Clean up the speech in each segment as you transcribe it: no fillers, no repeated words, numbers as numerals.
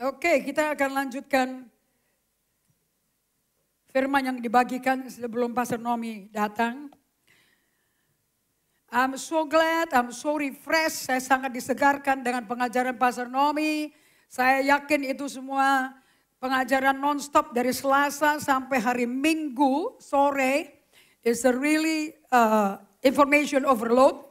Oke, kita akan lanjutkan firman yang dibagikan sebelum Pastor Nomi datang. I'm so glad, I'm so refreshed. Saya sangat disegarkan dengan pengajaran Pastor Nomi. Saya yakin itu semua pengajaran non-stop dari Selasa sampai hari Minggu sore. It's a really information overload.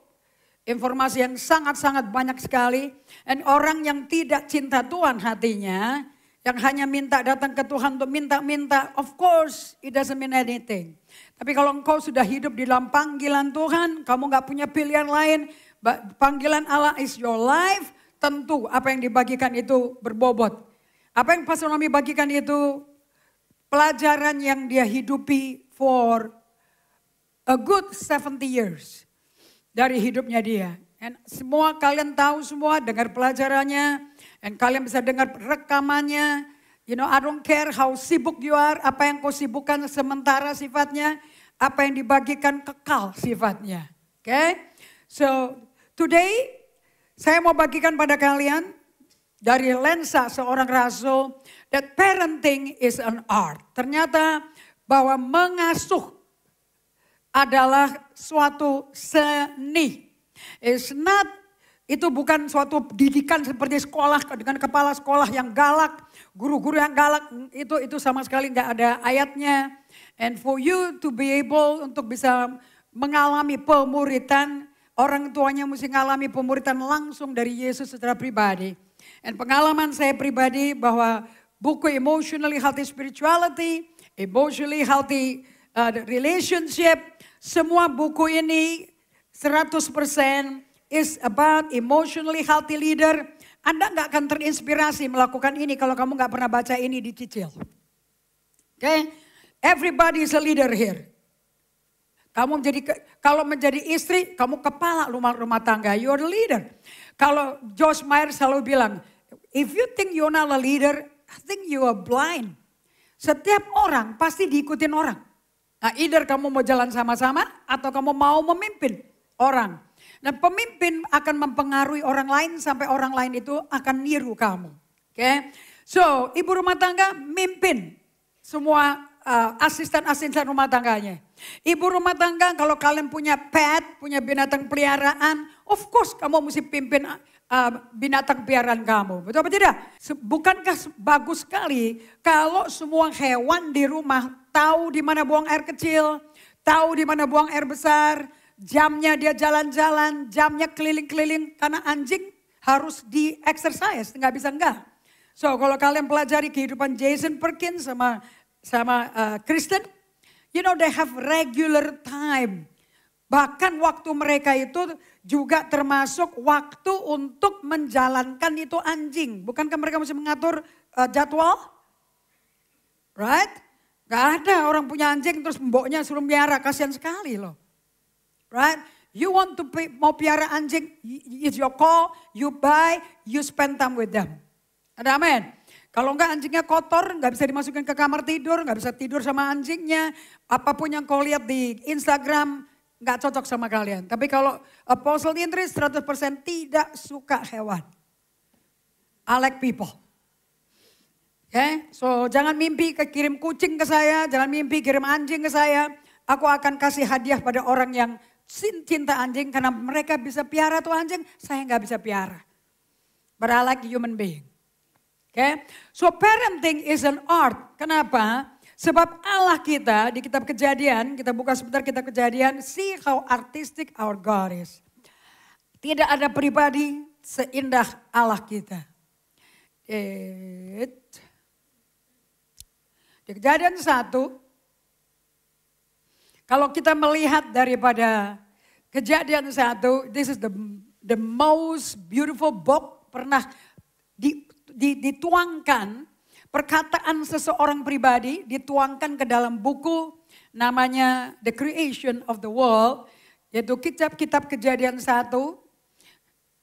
Informasi yang sangat-sangat banyak sekali. Dan orang yang tidak cinta Tuhan hatinya, yang hanya minta datang ke Tuhan untuk minta-minta, of course it doesn't mean anything. Tapi kalau engkau sudah hidup di dalam panggilan Tuhan, kamu gak punya pilihan lain, panggilan Allah is your life, tentu apa yang dibagikan itu berbobot. Apa yang Pastor Nomi bagikan itu pelajaran yang dia hidupi for a good 70 years. Dari hidupnya dia. Dan semua kalian tahu semua, dengar pelajarannya. Dan kalian bisa dengar rekamannya. You know, I don't care how sibuk you are. Apa yang kau sibukkan sementara sifatnya. Apa yang dibagikan kekal sifatnya. Okay? So, today saya mau bagikan pada kalian dari lensa seorang rasul. That parenting is an art. Ternyata bahwa mengasuh adalah suatu seni. Itu bukan suatu didikan seperti sekolah dengan kepala sekolah yang galak, guru-guru yang galak, itu sama sekali nggak ada ayatnya. And for you to be able untuk bisa mengalami pemuritan, orang tuanya mesti mengalami pemuritan langsung dari Yesus secara pribadi. Dan pengalaman saya pribadi bahwa buku Emotionally Healthy Spirituality, Emotionally Healthy Relationship, semua buku ini 100% is about emotionally healthy leader. Anda gak akan terinspirasi melakukan ini kalau kamu gak pernah baca ini dicicil. Okay? Everybody is a leader here. Kalau menjadi istri, kamu kepala rumah tangga, you're the leader. Kalau Josh Meyer selalu bilang, if you think you're not a leader, I think you are blind. Setiap orang pasti diikutin orang. Nah, either kamu mau jalan sama-sama atau kamu mau memimpin orang. Nah, pemimpin akan mempengaruhi orang lain sampai orang lain itu akan niru kamu. Oke. So, ibu rumah tangga mimpin semua asisten-asisten rumah tangganya. Ibu rumah tangga kalau kalian punya pet, punya binatang peliharaan, of course kamu mesti pimpin binatang peliharaan kamu. Betul apa tidak? Bukankah bagus sekali kalau semua hewan di rumah tahu di mana buang air kecil, tahu di mana buang air besar, jamnya dia jalan-jalan, jamnya keliling-keliling. Karena anjing harus di-exercise, nggak bisa enggak. So kalau kalian pelajari kehidupan Jason Perkins sama Kristen, you know they have regular time. Bahkan waktu mereka itu juga termasuk waktu untuk menjalankan itu anjing. Bukankah mereka mesti mengatur jadwal? Right? Gak ada orang punya anjing terus mboknya suruh piara, kasihan sekali loh. Right? You want to mau piara anjing, it's your call, you buy, you spend time with them. Ada amin? Kalau enggak anjingnya kotor, enggak bisa dimasukin ke kamar tidur, enggak bisa tidur sama anjingnya. Apapun yang kau lihat di Instagram, enggak cocok sama kalian. Tapi kalau Apostle Indris 100% tidak suka hewan. I like people. Okay? So jangan mimpi kirim kucing ke saya, jangan mimpi kirim anjing ke saya. Aku akan kasih hadiah pada orang yang cinta anjing karena mereka bisa piara tuh anjing, saya nggak bisa piara. But I like human being. Okay? So parenting is an art. Kenapa? Sebab Allah kita di kitab Kejadian, kita buka sebentar kitab Kejadian, see how artistic our God is. Tidak ada pribadi seindah Allah kita. Di Kejadian 1, kalau kita melihat daripada Kejadian 1, this is the most beautiful book pernah dituangkan, perkataan seseorang pribadi dituangkan ke dalam buku namanya The Creation of the World, yaitu kitab Kejadian 1,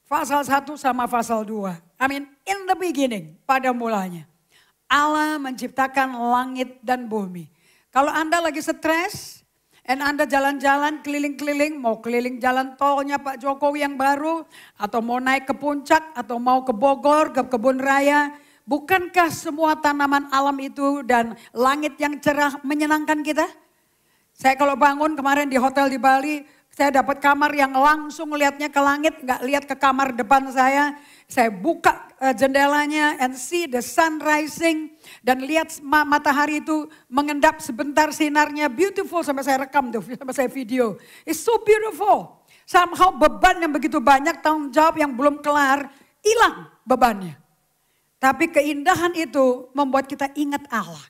pasal 1 sama pasal 2. I mean, in the beginning, pada mulanya. Allah menciptakan langit dan bumi. Kalau Anda lagi stres, dan Anda jalan-jalan keliling-keliling, mau keliling jalan tolnya Pak Jokowi yang baru, atau mau naik ke puncak, atau mau ke Bogor, ke Kebun Raya, Bukankah semua tanaman alam itu dan langit yang cerah menyenangkan kita? Saya kalau bangun kemarin di hotel di Bali, saya dapat kamar yang langsung lihatnya ke langit, nggak lihat ke kamar depan saya. Saya buka jendelanya and see the sun rising. Dan lihat matahari itu mengendap sebentar sinarnya. Beautiful, sampai saya rekam tuh, sampai saya video. It's so beautiful. Somehow beban yang begitu banyak, tanggung jawab yang belum kelar, hilang bebannya. Tapi keindahan itu membuat kita ingat Allah.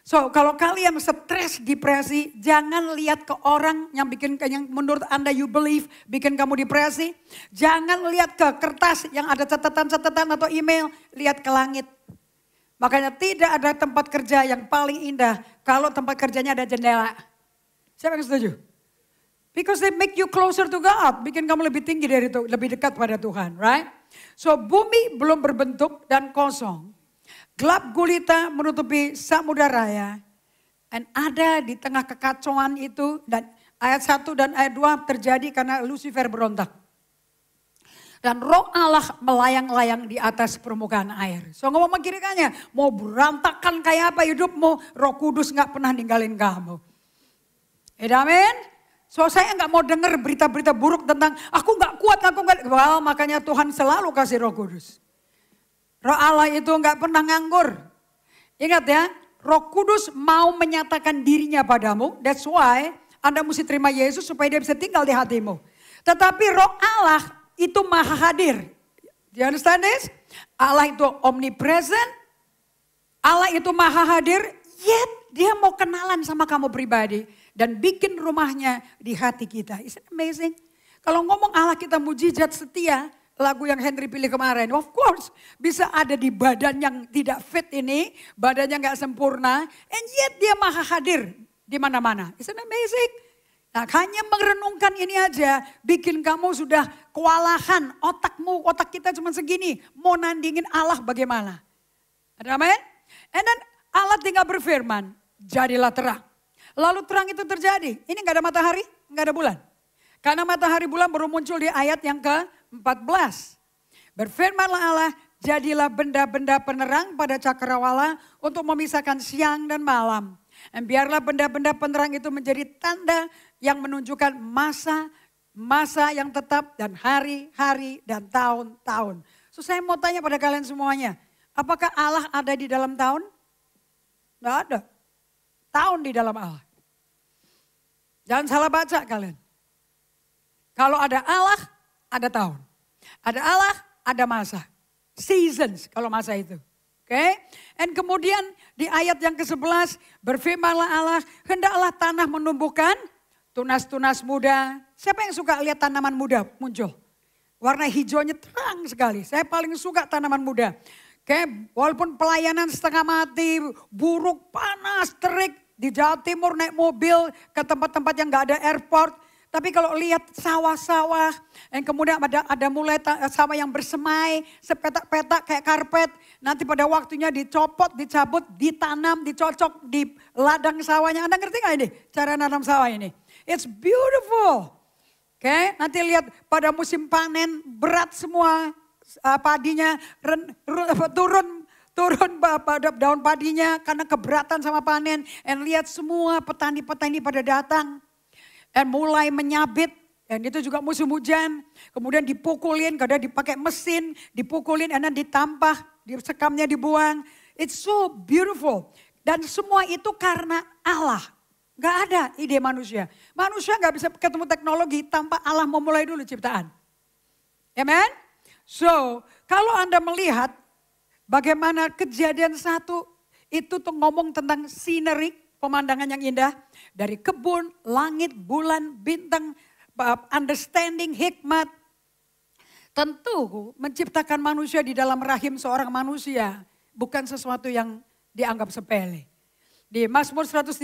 So kalau kalian stres, depresi, jangan lihat ke orang yang menurut Anda you believe bikin kamu depresi. Jangan lihat ke kertas yang ada catatan-catatan atau email, lihat ke langit. Makanya tidak ada tempat kerja yang paling indah kalau tempat kerjanya ada jendela. Siapa yang setuju? Because they make you closer to God, bikin kamu lebih tinggi dari itu, lebih dekat pada Tuhan, right? So bumi belum berbentuk dan kosong. Gelap gulita menutupi samudra raya. Dan ada di tengah kekacauan itu. Dan ayat 1 dan ayat 2 terjadi karena Lucifer berontak. Dan roh Allah melayang-layang di atas permukaan air. So ngomong kiri-kannya, mau berantakan kayak apa hidupmu, Roh Kudus gak pernah ninggalin kamu. Amen. So saya gak mau dengar berita-berita buruk tentang aku gak kuat, Well, makanya Tuhan selalu kasih Roh Kudus. Roh Allah itu enggak pernah nganggur. Ingat ya, Roh Kudus mau menyatakan dirinya padamu. That's why Anda mesti terima Yesus supaya dia bisa tinggal di hatimu. Tetapi Roh Allah itu maha hadir. Do you understand this? Allah itu omnipresent. Allah itu maha hadir. Yet dia mau kenalan sama kamu pribadi. Dan bikin rumahnya di hati kita. Isn't it amazing? Kalau ngomong Allah kita mujizat setia. Lagu yang Henry pilih kemarin, of course bisa ada di badan yang tidak fit ini, badannya nggak sempurna, and yet dia maha hadir di mana-mana. Isn't it amazing? Nah, hanya merenungkan ini aja, bikin kamu sudah kewalahan, otak kita cuma segini, mau nandingin Allah bagaimana? Ada amin? And then Allah tinggal berfirman, jadilah terang. Lalu terang itu terjadi, ini nggak ada matahari, nggak ada bulan. Karena matahari bulan baru muncul di ayat yang ke-14. Berfirmanlah Allah, jadilah benda-benda penerang pada cakrawala untuk memisahkan siang dan malam. Dan biarlah benda-benda penerang itu menjadi tanda yang menunjukkan masa yang tetap dan hari-hari dan tahun-tahun. So saya mau tanya pada kalian semuanya, apakah Allah ada di dalam tahun? Tidak ada. Tahun di dalam Allah. Jangan salah baca kalian. Kalau ada Allah, ada tahun. Ada Allah, ada masa. Seasons kalau masa itu. Oke. Dan kemudian di ayat yang ke-11 berfirmanlah Allah, hendaklah tanah menumbuhkan tunas-tunas muda. Siapa yang suka lihat tanaman muda muncul? Warna hijaunya terang sekali. Saya paling suka tanaman muda. Oke, walaupun pelayanan setengah mati, buruk, panas, terik. Di Jawa Timur naik mobil ke tempat-tempat yang gak ada airport. Tapi kalau lihat sawah-sawah, dan kemudian ada mulai sawah yang bersemai, sepetak-petak kayak karpet. Nanti pada waktunya dicopot, dicabut, ditanam, dicocok di ladang sawahnya. Anda ngerti gak ini cara nanam sawah ini? It's beautiful. Oke, nanti lihat pada musim panen berat semua padinya turun pada daun padinya karena keberatan sama panen. Dan lihat semua petani-petani pada datang. Dan mulai menyabit, dan itu juga musim hujan. Kemudian dipukulin, kadang dipakai mesin, dipukulin, dan ditampah, sekamnya dibuang. It's so beautiful. Dan semua itu karena Allah. Gak ada ide manusia. Manusia gak bisa ketemu teknologi tanpa Allah memulai dulu ciptaan. Amen? So, kalau Anda melihat bagaimana Kejadian 1 itu tuh ngomong tentang scenery, pemandangan yang indah. Dari kebun, langit, bulan, bintang, understanding, hikmat. Tentu menciptakan manusia di dalam rahim seorang manusia bukan sesuatu yang dianggap sepele. Di Mazmur 139,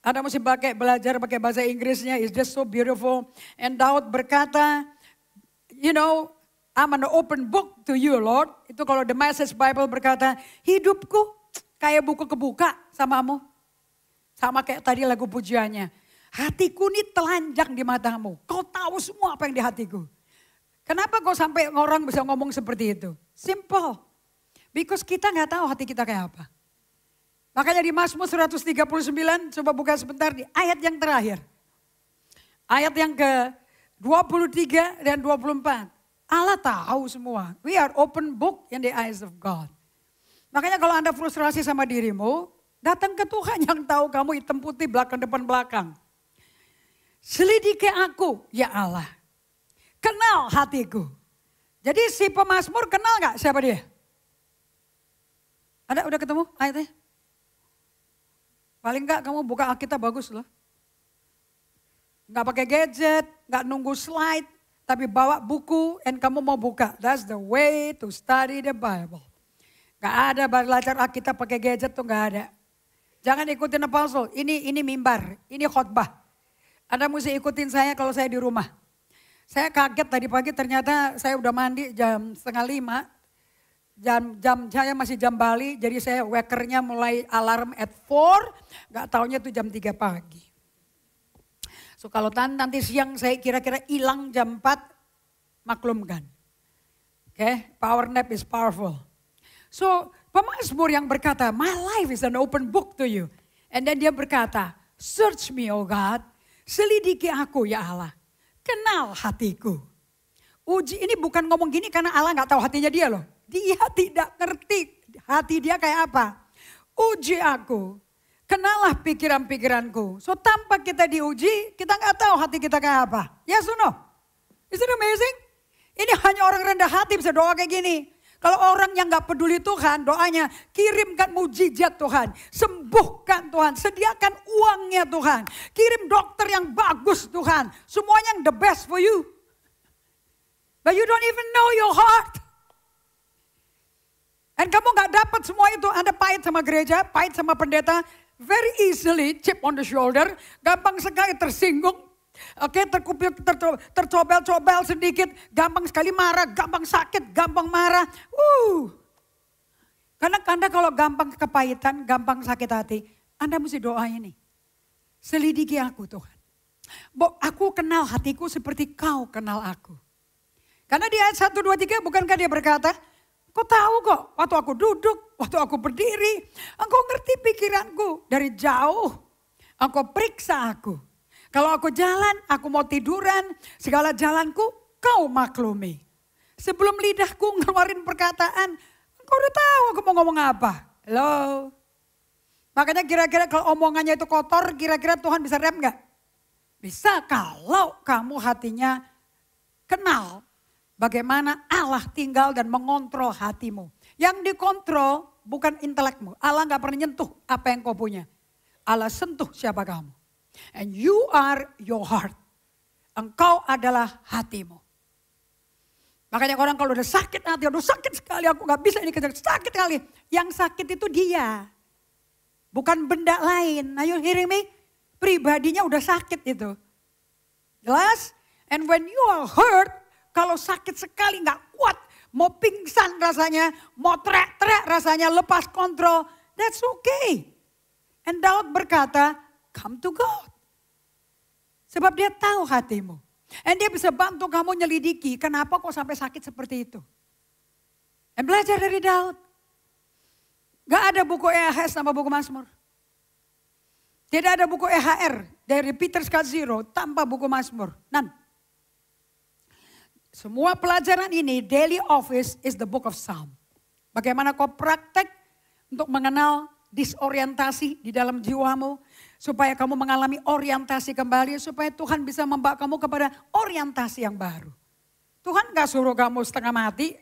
Anda mesti belajar pakai bahasa Inggrisnya, it's just so beautiful. And Daud berkata, you know, I'm an open book to you Lord. Itu kalau The Message Bible berkata, hidupku kayak buku kebuka samamu. Sama kayak tadi lagu pujiannya. Hatiku ini telanjang di matamu. Kau tahu semua apa yang di hatiku. Kenapa kau sampai orang bisa ngomong seperti itu? Simple. Because kita nggak tahu hati kita kayak apa. Makanya di Mazmur 139, coba buka sebentar di ayat yang terakhir. Ayat yang ke-23 dan 24. Allah tahu semua. We are open book in the eyes of God. Makanya kalau Anda frustrasi sama dirimu, datang ke Tuhan yang tahu kamu hitam putih belakang depan belakang. Selidiki aku, ya Allah. Kenal hatiku. Jadi si pemazmur kenal gak siapa dia? Ada udah ketemu ayatnya? Paling enggak kamu buka Alkitab bagus loh. Enggak pakai gadget, enggak nunggu slide, tapi bawa buku and kamu mau buka. That's the way to study the Bible. Enggak ada belajar Alkitab pakai gadget tuh enggak ada. Jangan ikutin apostle, ini mimbar, ini khotbah. Anda mesti ikutin saya kalau saya di rumah. Saya kaget tadi pagi ternyata saya udah mandi jam 4:30. Jam saya masih jam Bali, jadi saya wakernya mulai alarm at 4, gak taunya itu jam 3 pagi. So kalau nanti siang saya kira-kira hilang jam 4, maklumkan. Oke, power nap is powerful. So pemazmur yang berkata, my life is an open book to you. And then dia berkata, search me oh God, selidiki aku ya Allah, kenal hatiku. Uji ini bukan ngomong gini karena Allah gak tahu hatinya dia loh. Dia tidak ngerti hati dia kayak apa. Uji aku, kenalah pikiran-pikiranku. So tanpa kita diuji, kita nggak tahu hati kita kayak apa. Yes or no? Is it amazing? Ini hanya orang rendah hati bisa doa kayak gini. Kalau orang yang nggak peduli Tuhan, doanya kirimkan mujizat Tuhan, sembuhkan Tuhan, sediakan uangnya Tuhan, kirim dokter yang bagus Tuhan, semuanya yang the best for you. But you don't even know your heart. Dan kamu gak dapat semua itu, Anda pahit sama gereja, pahit sama pendeta, very easily chip on the shoulder, gampang sekali tersinggung, oke, terkupil, tercobel-cobel sedikit, gampang sekali marah, gampang sakit, gampang marah. Karena Anda kalau gampang kepahitan, gampang sakit hati, Anda mesti doa ini. Selidiki aku Tuhan. Aku kenal hatiku seperti kau kenal aku. Karena di ayat 1, 2, 3 bukankah dia berkata, kau tahu kok, waktu aku duduk, waktu aku berdiri, engkau ngerti pikiranku dari jauh. Engkau periksa aku. Kalau aku jalan, aku mau tiduran, segala jalanku kau maklumi. Sebelum lidahku ngeluarin perkataan, engkau udah tahu aku mau ngomong apa. Halo. Makanya kira-kira kalau omongannya itu kotor, kira-kira Tuhan bisa rem gak? Bisa kalau kamu hatinya kenal. Bagaimana Allah tinggal dan mengontrol hatimu. Yang dikontrol bukan intelekmu. Allah gak pernah nyentuh apa yang kau punya. Allah sentuh siapa kamu. And you are your heart. Engkau adalah hatimu. Makanya orang kalau udah sakit hati, udah sakit sekali, aku gak bisa ini kejar, sakit sekali. Yang sakit itu dia. Bukan benda lain. Are you hearing me? Pribadinya udah sakit itu. Jelas? And when you are hurt, kalau sakit sekali gak kuat, mau pingsan rasanya, mau teriak-teriak rasanya, lepas kontrol, that's okay. And Daud berkata, come to God. Sebab dia tahu hatimu. And dia bisa bantu kamu nyelidiki, kenapa kok sampai sakit seperti itu. Dan belajar dari Daud. Gak ada buku EHS sama buku Mazmur. Tidak ada buku EHR dari Peter Scott Zero tanpa buku Mazmur. None. Semua pelajaran ini, daily office is the book of Psalm. Bagaimana kau praktek untuk mengenal disorientasi di dalam jiwamu. Supaya kamu mengalami orientasi kembali. Supaya Tuhan bisa membawa kamu kepada orientasi yang baru. Tuhan gak suruh kamu setengah mati.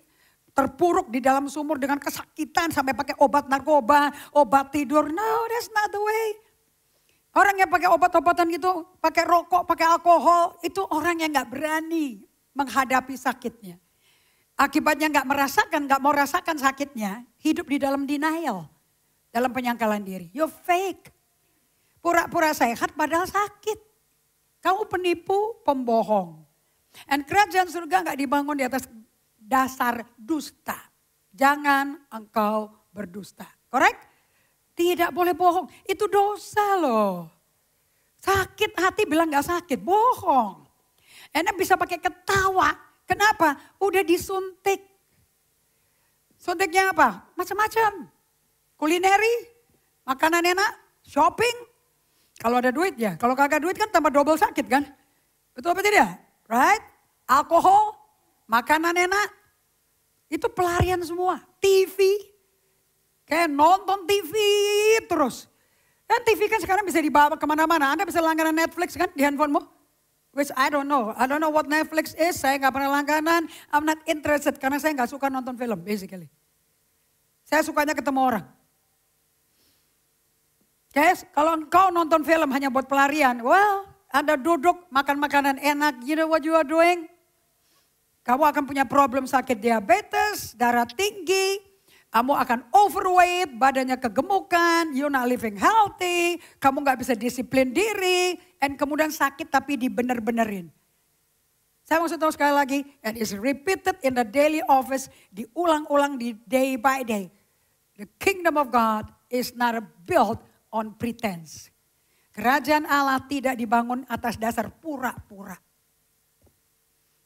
Terpuruk di dalam sumur dengan kesakitan. Sampai pakai obat narkoba, obat tidur. No, that's not the way. Orang yang pakai obat-obatan gitu, pakai rokok, pakai alkohol. Itu orang yang gak berani menghadapi sakitnya. Akibatnya gak mau rasakan sakitnya, hidup di dalam denial. Dalam penyangkalan diri. You're fake. Pura-pura sehat padahal sakit. Kamu penipu, pembohong. Dan kerajaan surga gak dibangun di atas dasar dusta. Jangan engkau berdusta. Correct? Tidak boleh bohong. Itu dosa loh. Sakit hati bilang gak sakit, bohong. Enak bisa pakai ketawa. Kenapa? Udah disuntik. Suntiknya apa? Macam-macam. Kulineri, makanan enak, shopping. Kalau ada duit ya, kalau kagak duit kan tambah double sakit kan. Betul apa tidak? Right? Alkohol, makanan enak. Itu pelarian semua. TV, kayak nonton TV terus. Dan TV kan sekarang bisa dibawa kemana-mana. Anda bisa langganan Netflix kan di handphonemu. Which I don't know. I don't know what Netflix is. Saya nggak pernah langganan. I'm not interested karena saya nggak suka nonton film basically. Saya sukanya ketemu orang. Guys, kalau engkau nonton film hanya buat pelarian, well, Anda duduk makan makanan enak, you know what you are doing? Kamu akan punya problem sakit diabetes, darah tinggi, kamu akan overweight, badannya kegemukan, you're not living healthy, kamu gak bisa disiplin diri, and kemudian sakit tapi dibener-benerin. Saya mau tahu sekali lagi, and it's repeated in the daily office, diulang-ulang di day by day. The kingdom of God is not built on pretense. Kerajaan Allah tidak dibangun atas dasar pura-pura.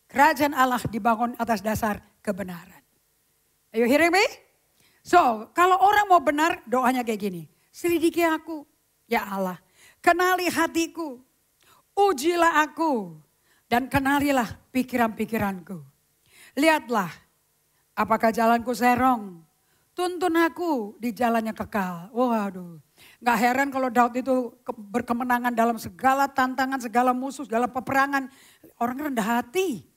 Kerajaan Allah dibangun atas dasar kebenaran. Are you hearing me? So, kalau orang mau benar, doanya kayak gini. Selidiki aku, ya Allah. Kenali hatiku, ujilah aku, dan kenalilah pikiran-pikiranku. Lihatlah, apakah jalanku serong, tuntun aku di jalannya kekal. Waduh, gak heran kalau Daud itu berkemenangan dalam segala tantangan, segala musuh, segala peperangan. Orang rendah hati.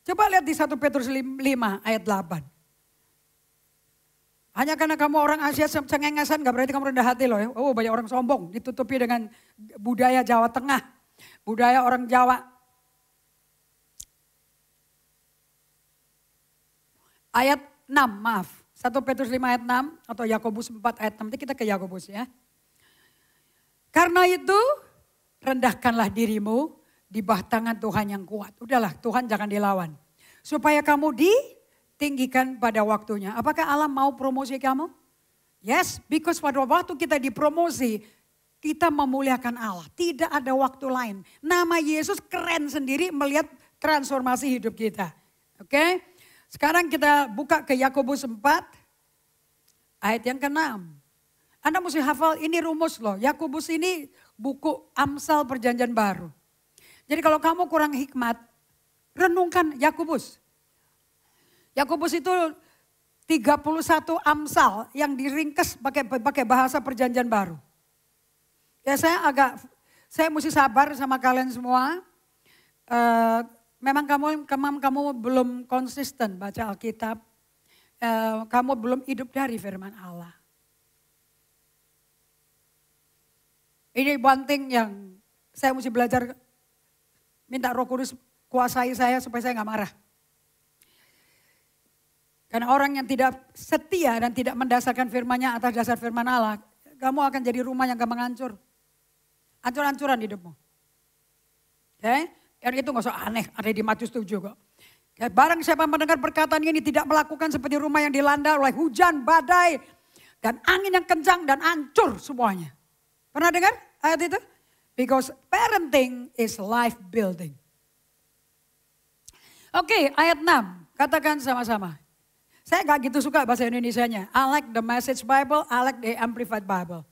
Coba lihat di 1 Petrus 5 ayat 8. Hanya karena kamu orang Asia cengengesan gak berarti kamu rendah hati loh ya. Oh, banyak orang sombong ditutupi dengan budaya Jawa Tengah. Budaya orang Jawa. Ayat 6 maaf. 1 Petrus 5 ayat 6 atau Yakobus 4 ayat 6. Nanti kita ke Yakobus ya. Karena itu rendahkanlah dirimu di bawah tangan Tuhan yang kuat. Udahlah, Tuhan jangan dilawan. Supaya kamu ditinggikan pada waktunya. Apakah Allah mau promosi kamu? Yes, because pada waktu kita dipromosi, kita memuliakan Allah. Tidak ada waktu lain. Nama Yesus keren sendiri melihat transformasi hidup kita. Oke? Sekarang kita buka ke Yakobus 4 ayat yang ke-6. Anda mesti hafal ini rumus loh. Yakobus ini buku Amsal Perjanjian Baru. Jadi kalau kamu kurang hikmat, renungkan Yakobus. Yakobus itu 31 Amsal yang diringkas pakai bahasa Perjanjian Baru. Ya saya mesti sabar sama kalian semua. Memang kamu belum konsisten baca Alkitab. Kamu belum hidup dari firman Allah. Ini one thing yang saya mesti belajar. Minta Roh Kudus kuasai saya supaya saya gak marah. Karena orang yang tidak setia dan tidak mendasarkan firman-Nya atas dasar firman Allah, kamu akan jadi rumah yang gampang hancur. Hancur-hancuran hidupmu. Oke? Dan itu gak usah aneh, ada di Matius 7 kok. Barang siapa mendengar perkataan ini tidak melakukan seperti rumah yang dilanda oleh hujan, badai, dan angin yang kencang dan hancur semuanya. Pernah dengar ayat itu? Because parenting is life building. Oke, ayat 6. Katakan sama-sama. Saya gak gitu suka bahasa Indonesianya. I like the Message Bible, I like the Amplified Bible.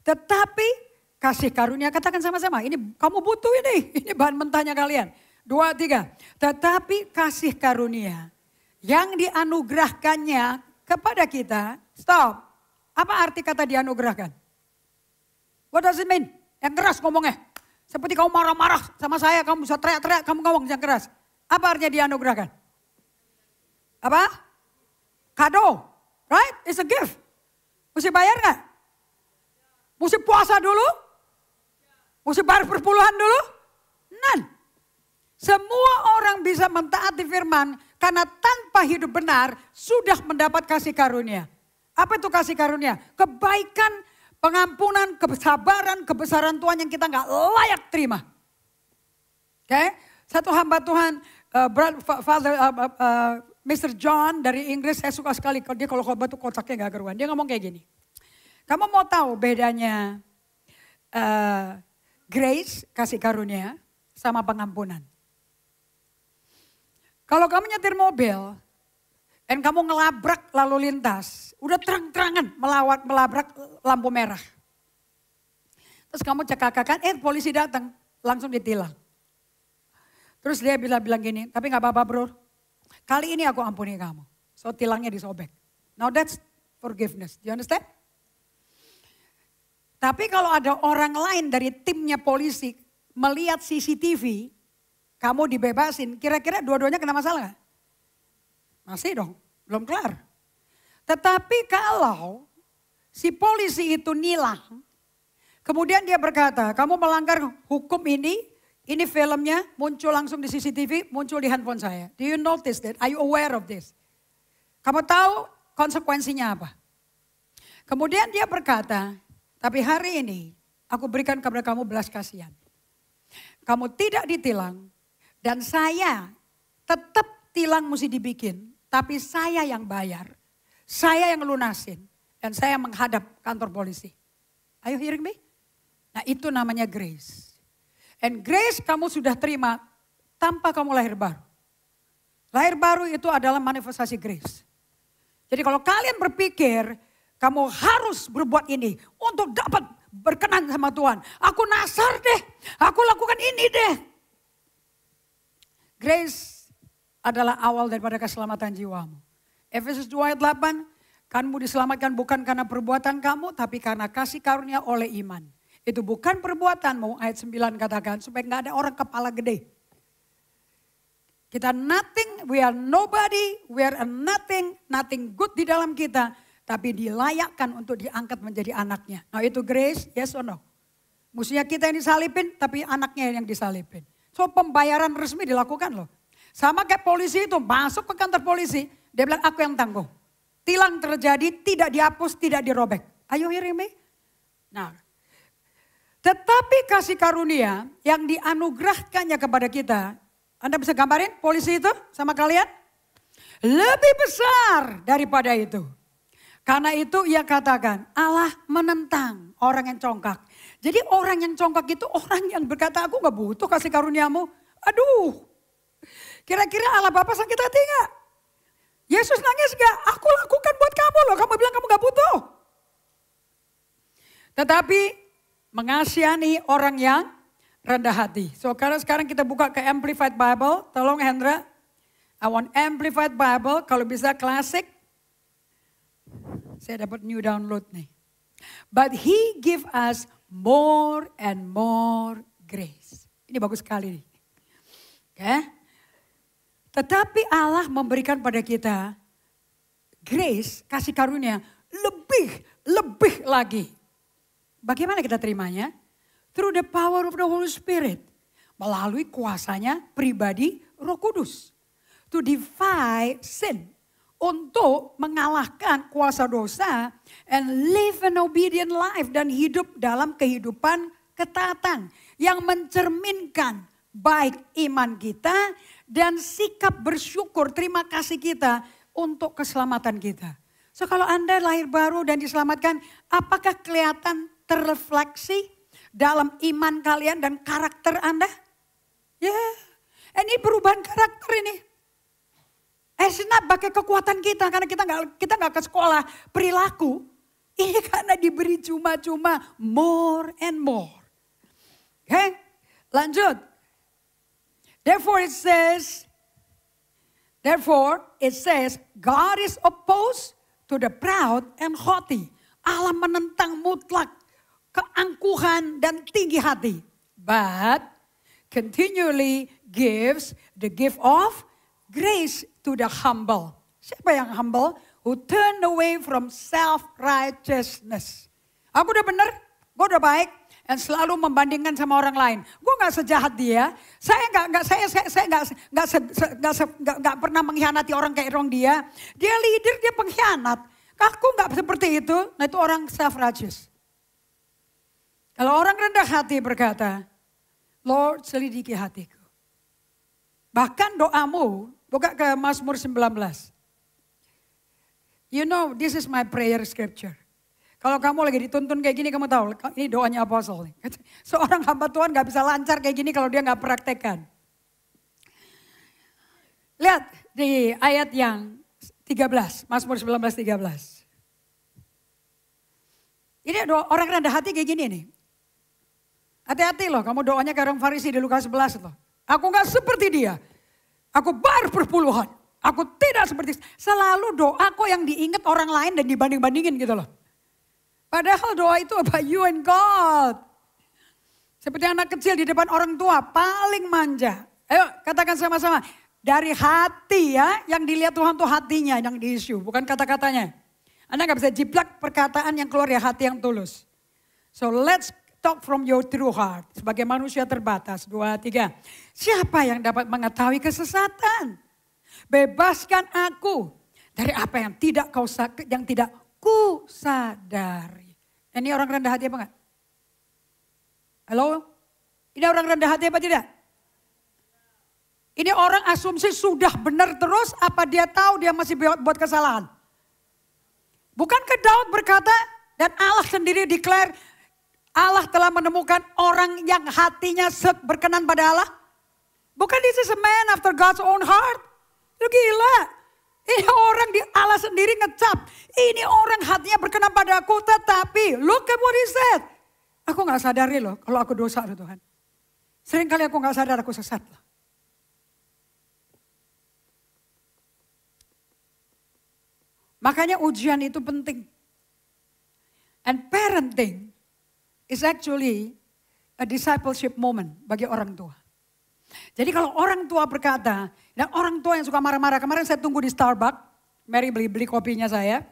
Tetapi kasih karunia, katakan sama-sama. Ini kamu butuh ini bahan mentahnya kalian. 2, 3. Tetapi kasih karunia yang dianugerahkannya kepada kita. Stop. Apa arti kata dianugerahkan? What does it mean? Yang keras ngomongnya. Seperti kamu marah-marah sama saya, kamu bisa teriak-teriak, kamu ngomong yang keras. Apa artinya dianugerahkan? Apa? Kado. Right? It's a gift. Mesti bayar gak? Mesti puasa dulu? Mesti bayar perpuluhan dulu? None. Semua orang bisa mentaati firman karena tanpa hidup benar sudah mendapat kasih karunia. Apa itu kasih karunia? Kebaikan, pengampunan, kesabaran, kebesaran Tuhan yang kita gak layak terima. Oke? Satu hamba Tuhan, Mr. John dari Inggris, saya suka sekali. Dia kalau khotbah tuh kocaknya gak keruan. Dia ngomong kayak gini. Kamu mau tahu bedanya grace, kasih karunia, sama pengampunan? Kalau kamu nyetir mobil, dan kamu ngelabrak lalu lintas. Udah terang-terangan melabrak lampu merah. Terus kamu cekakakan, polisi datang, langsung ditilang. Terus dia bilang gini, tapi gak apa-apa bro, kali ini aku ampuni kamu. So tilangnya disobek. Now that's forgiveness, do you understand? Tapi kalau ada orang lain dari timnya polisi melihat CCTV, kamu dibebasin, kira-kira dua-duanya kena masalah gak? Masih dong, belum kelar. Tetapi kalau si polisi itu nilang, kemudian dia berkata, kamu melanggar hukum ini filmnya muncul langsung di CCTV, muncul di handphone saya. Do you notice that? Are you aware of this? Kamu tahu konsekuensinya apa? Kemudian dia berkata, tapi hari ini aku berikan kepada kamu belas kasihan. Kamu tidak ditilang dan saya tetap tilang mesti dibikin. Tapi saya yang bayar, saya yang lunasin, dan saya menghadap kantor polisi. Are you hearing me? Nah itu namanya grace. And grace kamu sudah terima tanpa kamu lahir baru. Lahir baru itu adalah manifestasi grace. Jadi kalau kalian berpikir kamu harus berbuat ini untuk dapat berkenan sama Tuhan. Aku nasar deh, aku lakukan ini deh. Grace adalah awal daripada keselamatan jiwamu. Efesus 2 ayat 8, kamu diselamatkan bukan karena perbuatan kamu, tapi karena kasih karunia oleh iman. Itu bukan perbuatanmu, ayat 9 katakan, supaya gak ada orang kepala gede. Kita nothing, we are nobody, we are a nothing good di dalam kita, tapi dilayakkan untuk diangkat menjadi anaknya. Nah itu grace, yes or no? Musuhnya kita yang disalipin, tapi anaknya yang disalipin. So pembayaran resmi dilakukan loh. Sama kayak polisi itu, masuk ke kantor polisi, dia bilang aku yang tanggung. Tilang terjadi, tidak dihapus, tidak dirobek. Are you hearing me? Nah, tetapi kasih karunia yang dianugerahkannya kepada kita, Anda bisa gambarin polisi itu sama kalian? Lebih besar daripada itu. Karena itu ia katakan, Allah menentang orang yang congkak. Jadi orang yang congkak itu orang yang berkata, aku gak butuh kasih karuniamu. Aduh. Kira-kira Allah Bapa sakit hati gak? Yesus nangis gak? Aku lakukan buat kamu loh, kamu bilang kamu gak butuh. Tetapi mengasihani orang yang rendah hati. So karena sekarang kita buka ke Amplified Bible, tolong Hendra. I want Amplified Bible, kalau bisa klasik. Saya dapat new download nih. But he give us more and more grace. Ini bagus sekali nih. Oke. Tetapi Allah memberikan pada kita grace, kasih karunia lebih lagi. Bagaimana kita terimanya? Through the power of the Holy Spirit. Melalui kuasanya pribadi Roh Kudus. To defy sin. Untuk mengalahkan kuasa dosa and live an obedient life. Dan hidup dalam kehidupan ketaatan. Yang mencerminkan baik iman kita dan sikap bersyukur, terima kasih kita untuk keselamatan kita. So kalau Anda lahir baru dan diselamatkan, apakah kelihatan terrefleksi dalam iman kalian dan karakter Anda? Ya, ini perubahan karakter ini. Not pakai kekuatan kita, karena kita nggak ke sekolah perilaku. Ini karena diberi cuma-cuma more and more. Oke, lanjut. Therefore it says, God is opposed to the proud and haughty. Allah menentang mutlak keangkuhan dan tinggi hati. But continually gives the gift of grace to the humble. Siapa yang humble? Who turn away from self-righteousness. Aku udah bener, gue udah baik. Dan selalu membandingkan sama orang lain. Gue nggak sejahat dia. Saya nggak pernah mengkhianati orang kayak dia. Dia leader, dia pengkhianat. Aku nggak seperti itu. Nah itu orang self-righteous. Kalau orang rendah hati berkata, Lord selidiki hatiku. Bahkan doamu, buka ke Mazmur 19. You know, this is my prayer scripture. Kalau kamu lagi dituntun kayak gini, kamu tahu, ini doanya apostle. Seorang hamba Tuhan gak bisa lancar kayak gini kalau dia gak praktekkan. Lihat di ayat yang 13, Mazmur 19:13. Ini orang rendah hati kayak gini nih. Hati-hati loh, kamu doanya kayak orang Farisi di Lukas 11 loh. Aku gak seperti dia. Aku berpuluhan. Aku tidak seperti, selalu doa kok yang diingat orang lain dan dibanding-bandingin gitu loh. Padahal doa itu about you and God. Seperti anak kecil di depan orang tua, paling manja. Ayo katakan sama-sama, dari hati ya, yang dilihat Tuhan tuh hatinya yang di-issue, bukan kata-katanya. Anda gak bisa jiplak perkataan yang keluar dari hati yang tulus. So let's talk from your true heart. Sebagai manusia terbatas. 2, 3. Siapa yang dapat mengetahui kesesatan? Bebaskan aku dari apa yang tidak ku sadari. Ini orang rendah hati apa enggak? Halo? Ini orang rendah hati apa tidak? Ini orang asumsi sudah benar terus, apa dia tahu dia masih buat kesalahan? Bukankah Daud berkata dan Allah sendiri declare, Allah telah menemukan orang yang hatinya berkenan pada Allah. Bukan this is a man after God's own heart. Itu gila. Ini orang di Allah sendiri ngecap. Ini orang hatinya berkenan pada aku. Tetapi look at what he said. Aku gak sadari loh kalau aku dosa loh Tuhan. Seringkali aku gak sadar aku sesat loh. Makanya ujian itu penting. And parenting is actually a discipleship moment bagi orang tua. Jadi kalau orang tua berkata, dan orang tua yang suka marah-marah, kemarin saya tunggu di Starbucks, Mary beli kopinya saya.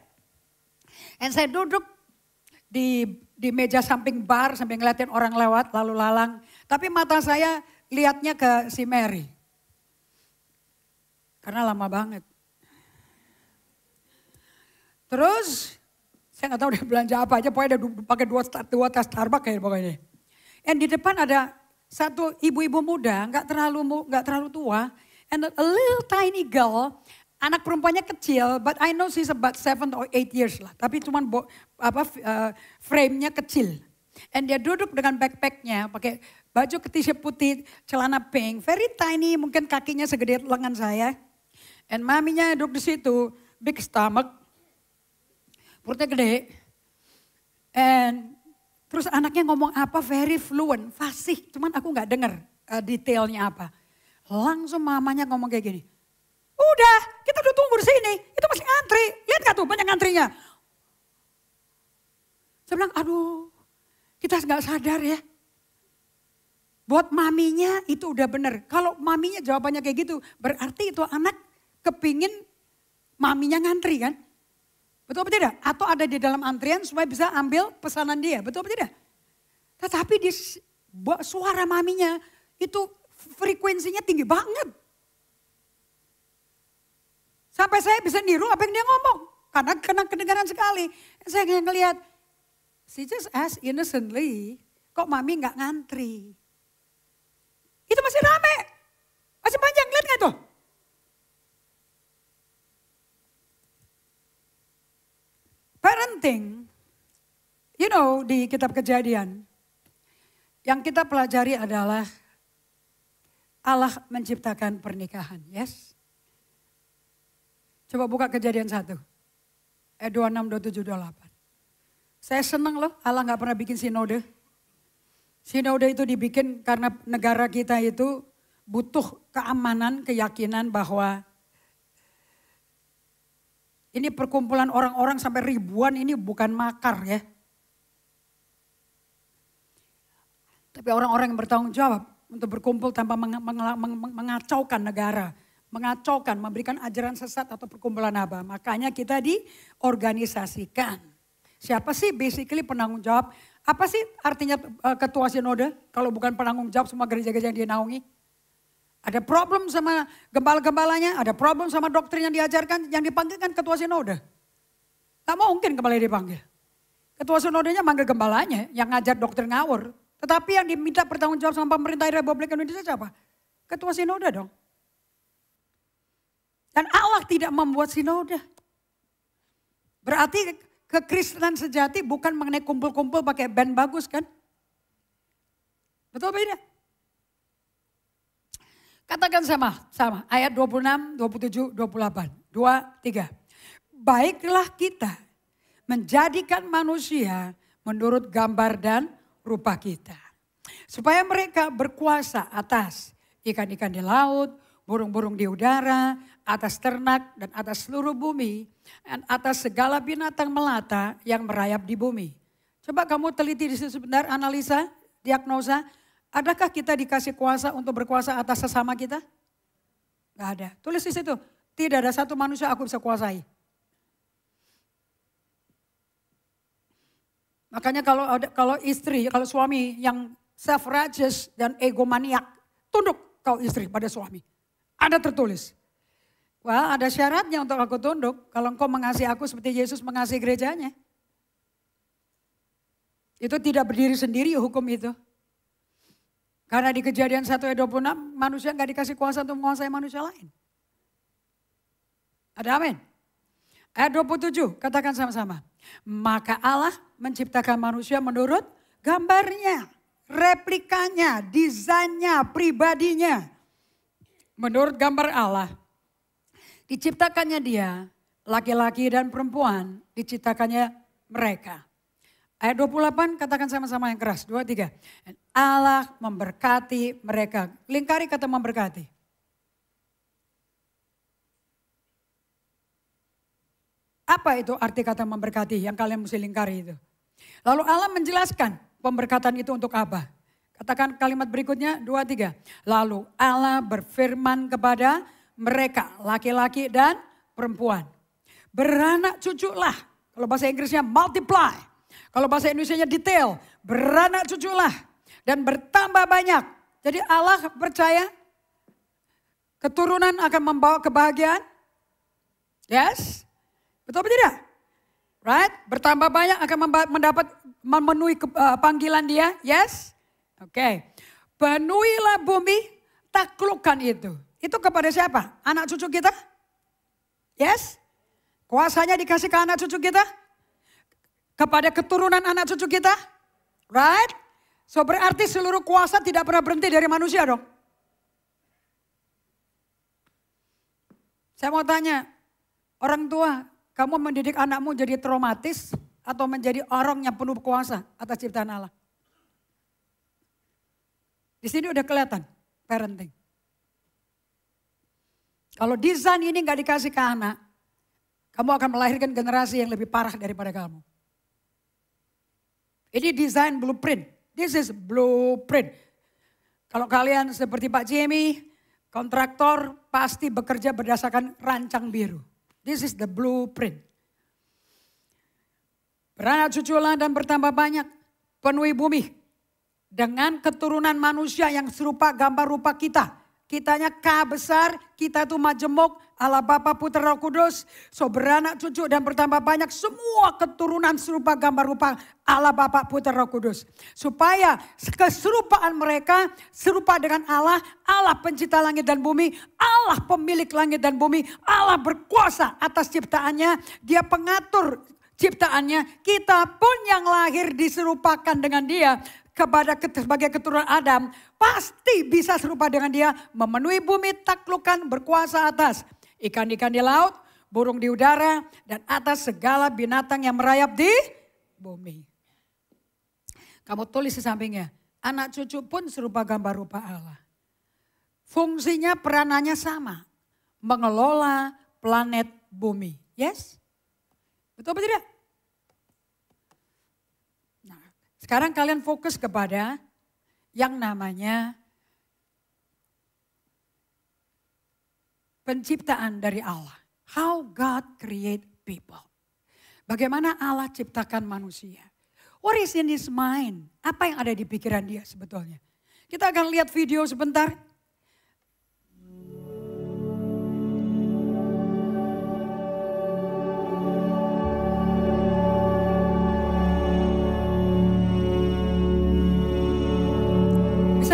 Dan saya duduk di meja samping bar sambil ngeliatin orang lewat lalu lalang. Tapi mata saya lihatnya ke si Mary. Karena lama banget. Terus saya gak tahu dia belanja apa aja, pokoknya dia pakai dua tas Starbucks kayak pokoknya. Dan di depan ada satu ibu-ibu muda, gak terlalu tua, and a little tiny girl, anak perempuannya kecil, but I know she's about 7 or 8 years lah, tapi cuman frame-nya kecil. And dia duduk dengan backpack-nya, pakai baju ketisha putih, celana pink, very tiny, mungkin kakinya segede lengan saya. And maminya duduk di situ, big stomach, perutnya gede. And terus anaknya ngomong apa very fluent, fasih. Cuman aku gak dengar detailnya apa. Langsung mamanya ngomong kayak gini. Udah, kita udah tunggu di sini. Itu masih ngantri. Lihat gak tuh banyak ngantrinya. Saya bilang, aduh kita gak sadar ya. Buat maminya itu udah benar. Kalau maminya jawabannya kayak gitu, berarti itu anak kepingin maminya ngantri kan. Betul apa tidak? Atau ada di dalam antrian supaya bisa ambil pesanan dia. Betul apa tidak? Tetapi di suara maminya itu frekuensinya tinggi banget. Sampai saya bisa niru apa yang dia ngomong. Karena kedengaran sekali. Saya ngelihat, she just asked innocently, kok mami gak ngantri? Itu masih rame. Masih panjang, lihat gak tuh? Parenting, you know di kitab Kejadian, yang kita pelajari adalah Allah menciptakan pernikahan, yes? Coba buka Kejadian 1, 26, 27, 28. Saya senang loh Allah gak pernah bikin sinode. Sinode itu dibikin karena negara kita itu butuh keamanan, keyakinan bahwa ini perkumpulan orang-orang sampai ribuan, ini bukan makar ya. Tapi orang-orang yang bertanggung jawab untuk berkumpul tanpa mengacaukan negara. Mengacaukan, memberikan ajaran sesat atau perkumpulan apa. Makanya kita diorganisasikan. Siapa sih basically penanggung jawab? Apa sih artinya ketua sinode? Kalau bukan penanggung jawab semua gereja-gereja yang dinaungi. Ada problem sama gembala-gembalanya, ada problem sama doktrin yang diajarkan, yang dipanggil kan ketua sinode. Gak mungkin kembali dipanggil. Ketua sinodenya manggil gembalanya yang ngajar doktrin ngawur. Tetapi yang diminta bertanggung jawab sama pemerintah Republik Indonesia siapa? Ketua sinode dong. Dan Allah tidak membuat sinode. Berarti kekristenan sejati bukan mengenai kumpul-kumpul pakai band bagus kan? Betul apa tidak? Katakan sama ayat 26, 27, 28. 2, 3. baiklah kita menjadikan manusia menurut gambar dan rupa kita. Supaya mereka berkuasa atas ikan-ikan di laut, burung-burung di udara, atas ternak dan atas seluruh bumi, dan atas segala binatang melata yang merayap di bumi. Coba kamu teliti di situ sebentar, analisa, diagnosa. Adakah kita dikasih kuasa untuk berkuasa atas sesama kita? Gak ada. Tulis di situ, tidak ada satu manusia aku bisa kuasai. Makanya kalau istri, kalau suami yang self-righteous dan egomaniak, tunduk kau istri pada suami. Ada tertulis. Wah, ada syaratnya untuk aku tunduk. Kalau engkau mengasihi aku seperti Yesus mengasihi gerejanya. Itu tidak berdiri sendiri hukum itu. Karena di Kejadian 1 ayat 26 manusia nggak dikasih kuasa untuk menguasai manusia lain. Ada amin. Ayat 27 katakan sama-sama. Maka Allah menciptakan manusia menurut gambarnya, replikanya, desainnya, pribadinya. Menurut gambar Allah. Diciptakannya dia, laki-laki dan perempuan, diciptakannya mereka. Ayat 28 katakan sama-sama yang keras, 2, 3. Dan Allah memberkati mereka. Lingkari kata memberkati. Apa itu arti kata memberkati yang kalian mesti lingkari itu? Lalu Allah menjelaskan pemberkatan itu untuk apa? Katakan kalimat berikutnya, 2, 3. Lalu Allah berfirman kepada mereka, laki-laki dan perempuan. Beranak cuculah. Kalau bahasa Inggrisnya multiply. Kalau bahasa Indonesianya detail. Beranak cuculah. Dan bertambah banyak. Jadi Allah percaya keturunan akan membawa kebahagiaan. Yes. Betul atau tidak? Right? Bertambah banyak akan memenuhi panggilan dia. Yes. Oke. Penuhilah bumi, taklukkan itu. Itu kepada siapa? Anak cucu kita? Yes? Kuasanya dikasih ke anak cucu kita? Kepada keturunan anak cucu kita? Right? So berarti seluruh kuasa tidak pernah berhenti dari manusia dong. Saya mau tanya, orang tua, kamu mendidik anakmu jadi traumatis atau menjadi orang yang penuh kuasa atas ciptaan Allah? Di sini udah kelihatan parenting. Kalau desain ini gak dikasih ke anak, kamu akan melahirkan generasi yang lebih parah daripada kamu. Ini desain blueprint. This is blueprint. Kalau kalian seperti Pak Jamie, kontraktor pasti bekerja berdasarkan rancang biru. This is the blueprint. Beranak cuculah dan bertambah banyak, penuhi bumi. Dengan keturunan manusia yang serupa gambar rupa kita. Kitanya K besar, kita itu majemuk, Allah Bapa Putra Roh Kudus. So beranak cucu dan bertambah banyak semua keturunan serupa gambar rupa Allah Bapa Putra Roh Kudus. Supaya keserupaan mereka serupa dengan Allah, Allah pencipta langit dan bumi, Allah pemilik langit dan bumi, Allah berkuasa atas ciptaannya, dia pengatur ciptaannya. Kita pun yang lahir diserupakan dengan dia. Sebagai keturunan Adam, pasti bisa serupa dengan dia, memenuhi bumi, taklukkan, berkuasa atas ikan-ikan di laut, burung di udara, dan atas segala binatang yang merayap di bumi. Kamu tulis di sampingnya, anak cucu pun serupa gambar rupa Allah. Fungsinya, peranannya sama, mengelola planet bumi. Yes? Betul apa tidak? Sekarang kalian fokus kepada yang namanya penciptaan dari Allah. How God create people. Bagaimana Allah ciptakan manusia. What is in his mind? Apa yang ada di pikiran dia sebetulnya. Kita akan lihat video sebentar.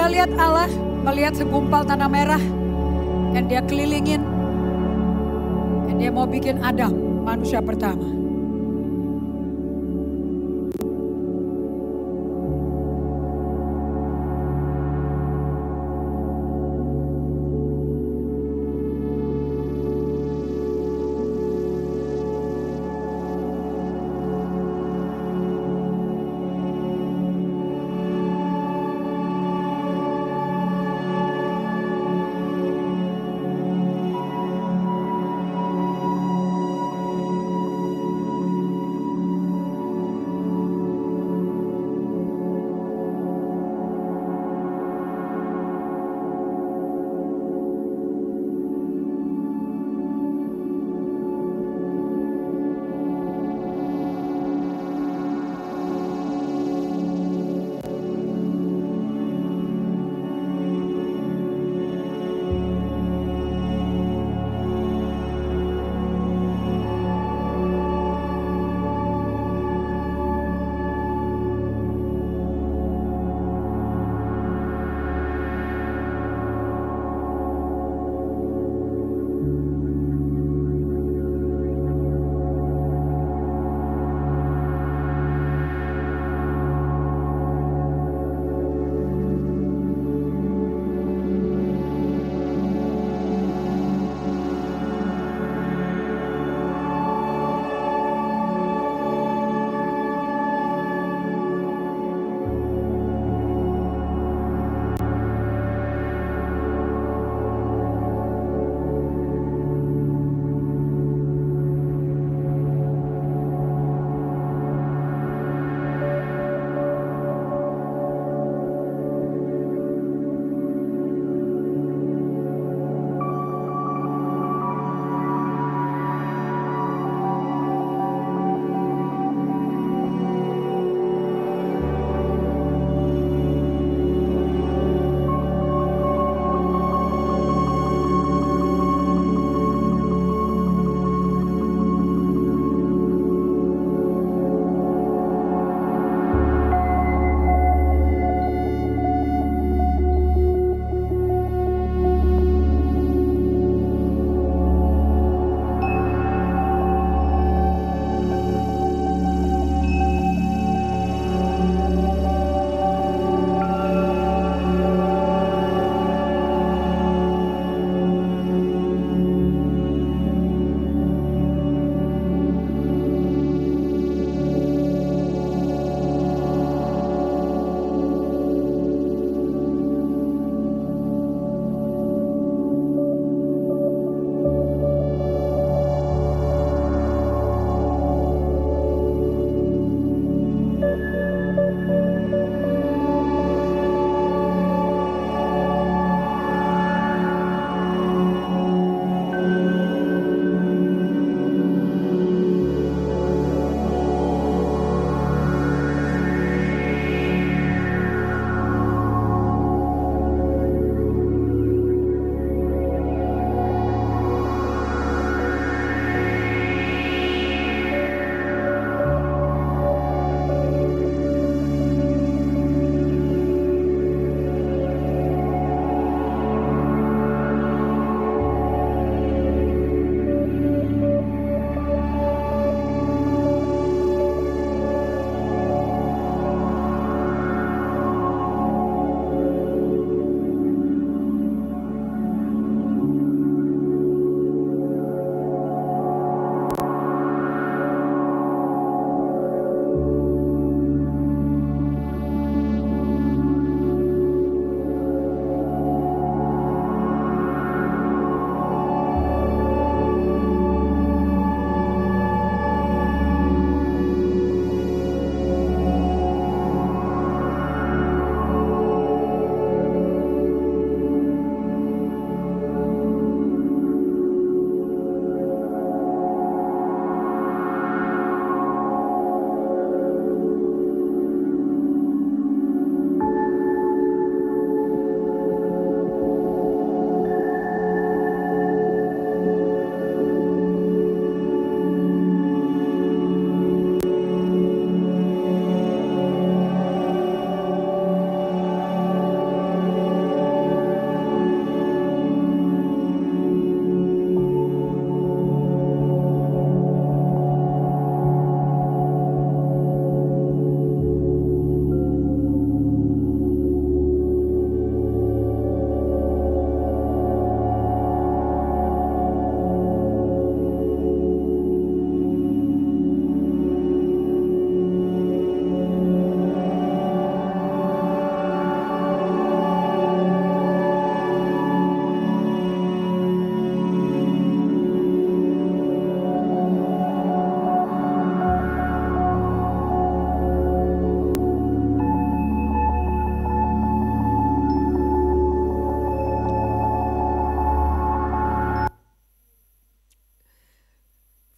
Lihat Allah melihat segumpal tanah merah dan dia kelilingin dan dia mau bikin Adam, manusia pertama.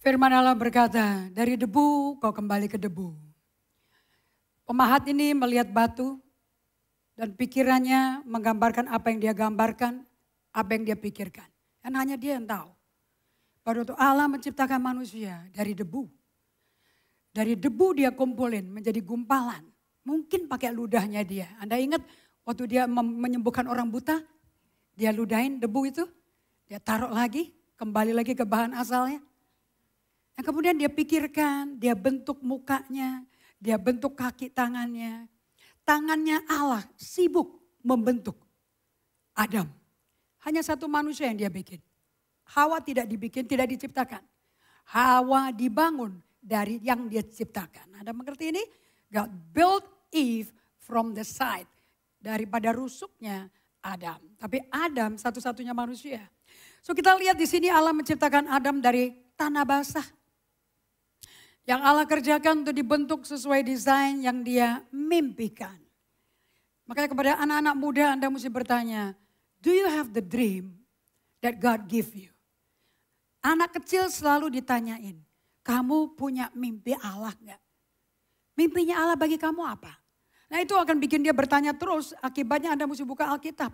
Firman Allah berkata, dari debu kau kembali ke debu. Pemahat ini melihat batu dan pikirannya menggambarkan apa yang dia gambarkan, apa yang dia pikirkan. Dan hanya dia yang tahu. Pada waktu Allah menciptakan manusia dari debu. Dari debu dia kumpulin menjadi gumpalan. Mungkin pakai ludahnya dia. Anda ingat waktu dia menyembuhkan orang buta, dia ludahin debu itu, dia taruh lagi, kembali lagi ke bahan asalnya. Dan kemudian dia pikirkan, dia bentuk mukanya, dia bentuk kaki tangannya. Tangannya Allah sibuk membentuk Adam. Hanya satu manusia yang dia bikin. Hawa tidak dibikin, tidak diciptakan. Hawa dibangun dari yang dia ciptakan. Anda mengerti ini? God built Eve from the side. Daripada rusuknya Adam. Tapi Adam satu-satunya manusia. So kita lihat di sini Allah menciptakan Adam dari tanah basah. Yang Allah kerjakan untuk dibentuk sesuai desain yang dia mimpikan. Makanya kepada anak-anak muda Anda mesti bertanya, do you have the dream that God give you? Anak kecil selalu ditanyain, kamu punya mimpi Allah enggak? Mimpinya Allah bagi kamu apa? Nah itu akan bikin dia bertanya terus, akibatnya Anda mesti buka Alkitab.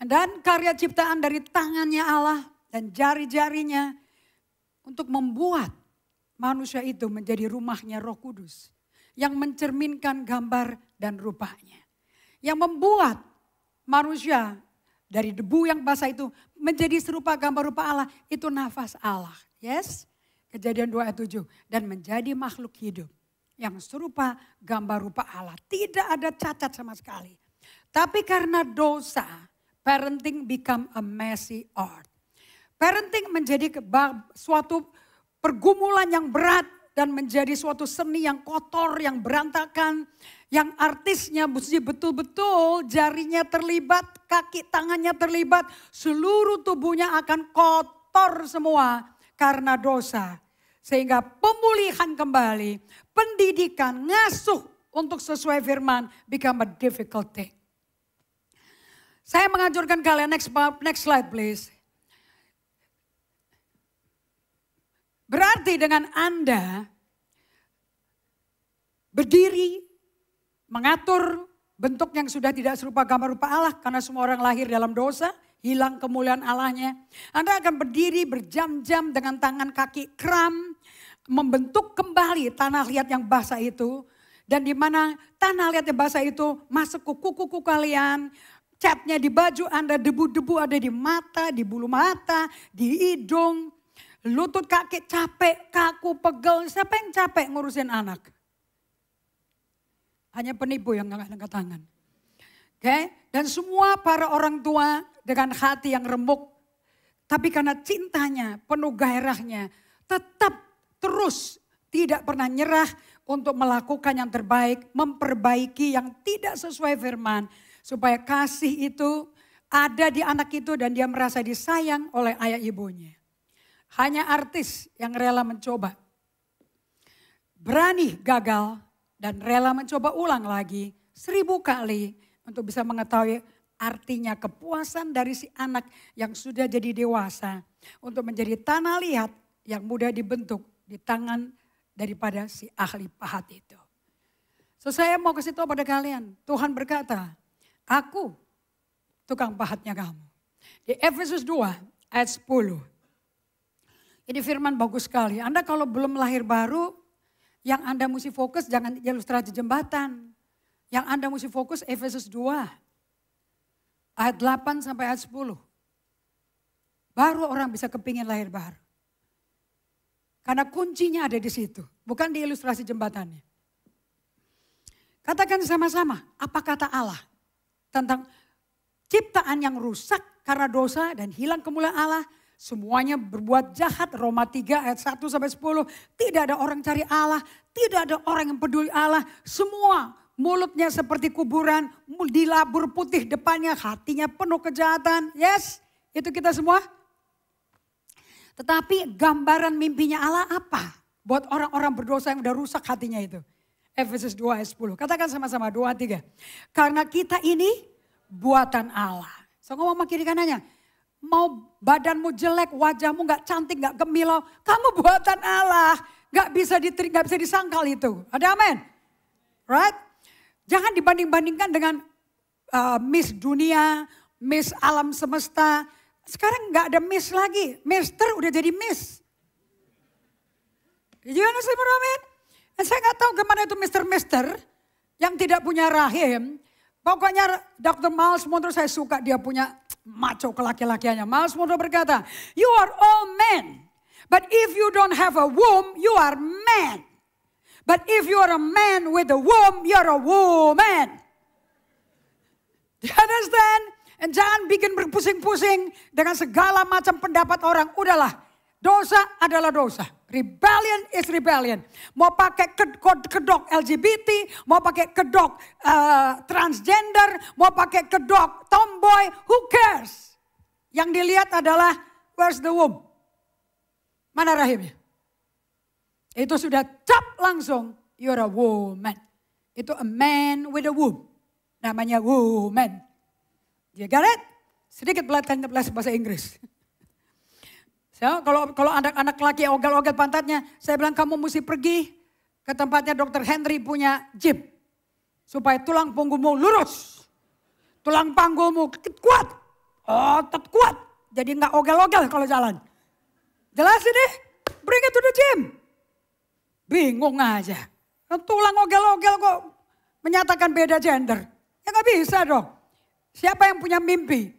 Dan karya ciptaan dari tangannya Allah dan jari-jarinya untuk membuat manusia itu menjadi rumahnya Roh Kudus. Yang mencerminkan gambar dan rupanya. Yang membuat manusia dari debu yang basah itu menjadi serupa gambar rupa Allah. Itu nafas Allah. Yes. Kejadian 2 ayat 7. Dan menjadi makhluk hidup. Yang serupa gambar rupa Allah. Tidak ada cacat sama sekali. Tapi karena dosa, parenting become a messy art. Parenting menjadi suatu pergumulan yang berat dan menjadi suatu seni yang kotor, yang berantakan. Yang artisnya mesti betul-betul jarinya terlibat, kaki tangannya terlibat. Seluruh tubuhnya akan kotor semua karena dosa. Sehingga pemulihan kembali, pendidikan, ngasuh untuk sesuai firman become a difficult thing. Saya menganjurkan kalian, next slide please. Berarti dengan Anda berdiri, mengatur bentuk yang sudah tidak serupa gambar rupa Allah. Karena semua orang lahir dalam dosa, hilang kemuliaan Allahnya. Anda akan berdiri berjam-jam dengan tangan kaki kram. Membentuk kembali tanah liat yang basah itu. Dan di mana tanah liat yang basah itu masuk ke kuku-kuku kalian. Catnya di baju Anda, debu-debu ada di mata, di bulu mata, di hidung. Lutut kaki capek, kaku, pegel. Siapa yang capek ngurusin anak? Hanya penipu yang gak angkat tangan. Oke? Dan semua para orang tua dengan hati yang remuk. Tapi karena cintanya, penuh gairahnya. Tetap terus tidak pernah nyerah untuk melakukan yang terbaik. Memperbaiki yang tidak sesuai firman. Supaya kasih itu ada di anak itu dan dia merasa disayang oleh ayah ibunya. Hanya artis yang rela mencoba. Berani gagal dan rela mencoba ulang lagi 1000 kali untuk bisa mengetahui artinya kepuasan dari si anak yang sudah jadi dewasa. Untuk menjadi tanah liat yang mudah dibentuk di tangan daripada si ahli pahat itu. So saya mau kasih tahu pada kalian, Tuhan berkata, aku tukang pahatnya kamu. Di Efesus 2 ayat 10. Ini firman bagus sekali. Anda kalau belum lahir baru, yang Anda mesti fokus jangan ilustrasi jembatan. Yang Anda mesti fokus Efesus 2. Ayat 8 sampai ayat 10. Baru orang bisa kepingin lahir baru. Karena kuncinya ada di situ. Bukan di ilustrasi jembatannya. Katakan sama-sama, apa kata Allah tentang ciptaan yang rusak karena dosa dan hilang kemuliaan Allah. Semuanya berbuat jahat, Roma 3 ayat 1 sampai 10. Tidak ada orang cari Allah, tidak ada orang yang peduli Allah. Semua mulutnya seperti kuburan, dilabur putih depannya, hatinya penuh kejahatan. Yes, itu kita semua. Tetapi gambaran mimpinya Allah apa? Buat orang-orang berdosa yang udah rusak hatinya itu. Efesus 2 ayat 10. Katakan sama-sama 2, 3. Karena kita ini buatan Allah. So ngomong sama kiri kanannya. mau badanmu jelek, wajahmu gak cantik, gak gemilau. Kamu buatan Allah. Gak bisa disangkal itu. Ada amin? Right? Jangan dibanding-bandingkan dengan Miss Dunia, Miss Alam Semesta. Sekarang gak ada Miss lagi. Mister udah jadi Miss. Jangan amin? Dan saya gak tahu kemana itu Mister yang tidak punya rahim. Pokoknya Dr. Miles Monroe saya suka dia punya maco kelaki-lakiannya. Miles Monroe berkata, you are all men. But if you don't have a womb, you are man. But if you are a man with a womb, you're a woman. Do you understand? And jangan bikin berpusing-pusing dengan segala macam pendapat orang. Udahlah, dosa adalah dosa. Rebellion is rebellion. Mau pakai kedok LGBT, mau pakai kedok transgender, mau pakai kedok tomboy, who cares? Yang dilihat adalah where's the womb? Mana rahimnya? Itu sudah cap langsung, you're a woman. Itu a man with a womb. Namanya woman. You got it? Sedikit belajar bahasa Inggris. So, kalau anak-anak laki ogel-ogel pantatnya, saya bilang kamu mesti pergi ke tempatnya Dr. Henry punya gym. Supaya tulang punggungmu lurus. Tulang panggungmu kuat. Otot kuat. Jadi nggak ogel-ogel kalau jalan. Jelasin deh, bring it to the gym. Bingung aja. Tulang ogel-ogel kok menyatakan beda gender. Ya nggak bisa dong. Siapa yang punya mimpi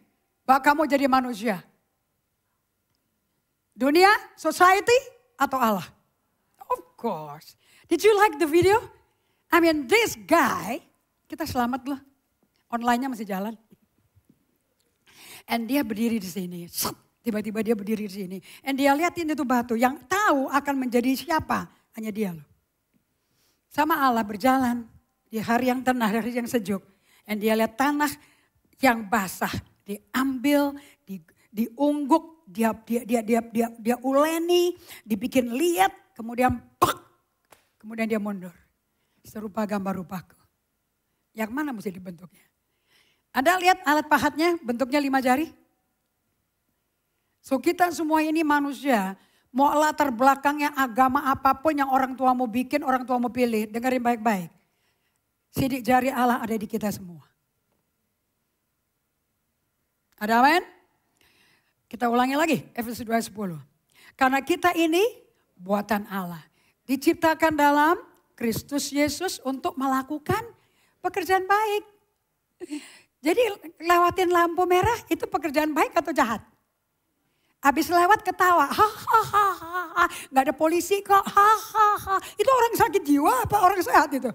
bahwa kamu jadi manusia? Dunia, society, atau Allah? Of course. Did you like the video? I mean this guy, kita selamat loh. Online-nya masih jalan. And dia berdiri di sini. Tiba-tiba dia berdiri di sini. And dia lihatin itu batu. Yang tahu akan menjadi siapa? Hanya dia loh. Sama Allah berjalan di hari yang tenang, hari yang sejuk. And dia lihat tanah yang basah. Diambil, diungguk, dia uleni, dibikin liat. Kemudian kemudian dia mundur. Serupa gambar rupaku. Yang mana mesti dibentuknya? Anda lihat alat pahatnya bentuknya 5 jari? So kita semua ini manusia, mau latar belakangnya agama apapun yang orang tua mau bikin, orang tua mau pilih, dengerin baik-baik. Sidik jari Allah ada di kita semua. Ada amin? Kita ulangi lagi, Efesus 2:10. Karena kita ini buatan Allah. Diciptakan dalam Kristus Yesus untuk melakukan pekerjaan baik. Jadi lewatin lampu merah itu pekerjaan baik atau jahat? Habis lewat ketawa, hahaha, nggak ada polisi kok, hahaha. Itu orang sakit jiwa apa orang sehat itu?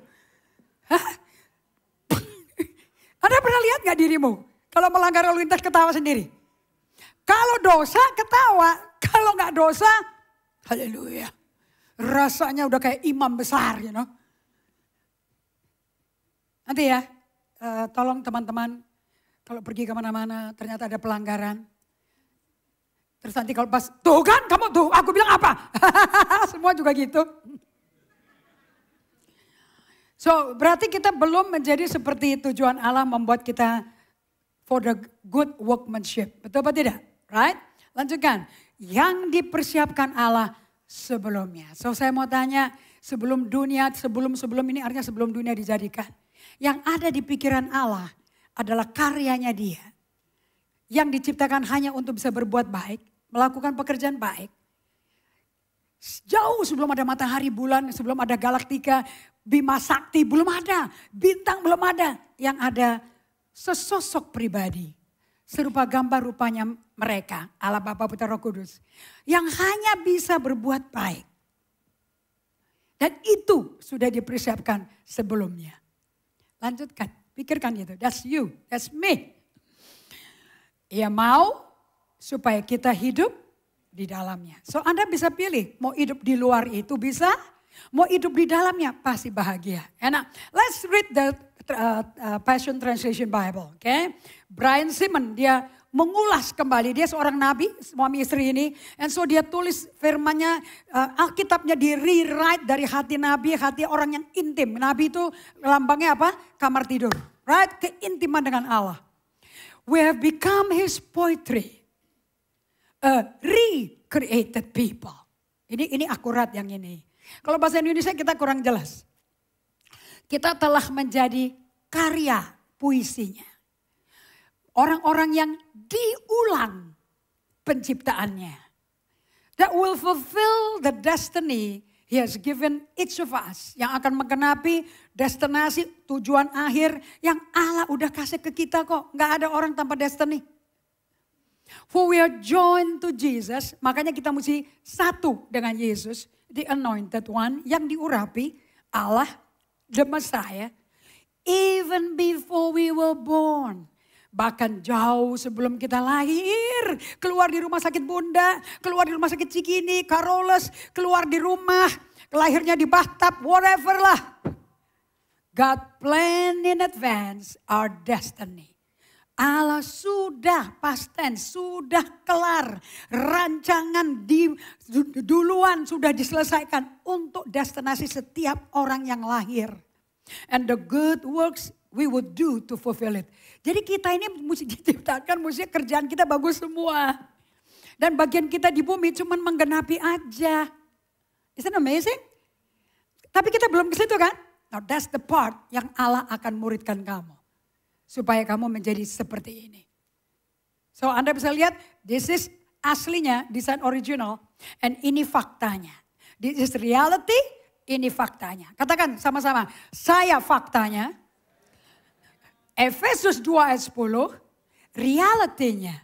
Hah? Anda pernah lihat nggak dirimu? Kalau melanggar lalu lintas ketawa sendiri. Kalau dosa ketawa, kalau nggak dosa, haleluya. Rasanya udah kayak imam besar, you know. Nanti ya, tolong teman-teman, kalau pergi kemana-mana ternyata ada pelanggaran. Terus nanti kalau pas, tuh kan kamu tuh, aku bilang apa? Semua juga gitu. So berarti kita belum menjadi seperti tujuan Allah membuat kita for the good workmanship. Betul apa tidak? Right? Lanjutkan. Yang dipersiapkan Allah sebelumnya. So saya mau tanya, sebelum dunia, sebelum ini artinya sebelum dunia dijadikan. Yang ada di pikiran Allah adalah karyanya dia. Yang diciptakan hanya untuk bisa berbuat baik, melakukan pekerjaan baik. Jauh sebelum ada matahari, bulan, sebelum ada galaktika, Bima Sakti, belum ada. Bintang belum ada. Yang ada sesosok pribadi. Serupa gambar rupanya mereka, Allah Bapa Putra Roh Kudus. Yang hanya bisa berbuat baik. Dan itu sudah dipersiapkan sebelumnya. Lanjutkan, pikirkan itu. That's you, that's me. Ia mau supaya kita hidup di dalamnya. So Anda bisa pilih, mau hidup di luar itu bisa, mau hidup di dalamnya pasti bahagia. Enak, let's read the Passion Translation Bible. Okay? Brian Simon dia mengulas kembali, dia seorang nabi, suami istri ini. And so dia tulis firmannya, Alkitabnya di rewrite dari hati nabi, hati orang yang intim. Nabi itu lambangnya apa? Kamar tidur. Right? Keintiman dengan Allah. We have become his poetry. a recreated people. Ini akurat yang ini. Kalau bahasa Indonesia kita kurang jelas. Kita telah menjadi karya puisinya. Orang-orang yang diulang penciptaannya. That will fulfill the destiny He has given each of us. Yang akan menggenapi destinasi tujuan akhir yang Allah udah kasih ke kita kok. Gak ada orang tanpa destiny. For we are joined to Jesus. Makanya kita mesti satu dengan Yesus. The anointed one yang diurapi. Allah, the Messiah. Even before we were born. Bahkan jauh sebelum kita lahir. Keluar di rumah sakit Bunda. Keluar di rumah sakit Cikini, Carolus. Keluar di rumah. Lahirnya di bathtub, whatever lah. God planned in advance our destiny. Allah sudah past tense, sudah kelar. Rancangan duluan sudah diselesaikan untuk destinasi setiap orang yang lahir. And the good works we would do to fulfill it. Jadi kita ini mesti diciptakan, mesti kerjaan kita bagus semua. Dan bagian kita di bumi cuma menggenapi aja. Isn't it amazing? Tapi kita belum ke situ kan? Now that's the part yang Allah akan muridkan kamu. Supaya kamu menjadi seperti ini. So Anda bisa lihat, this is aslinya, desain original. And ini faktanya. This is reality, ini faktanya. Katakan sama-sama, saya faktanya. Efesus 2 ayat 10, realitinya.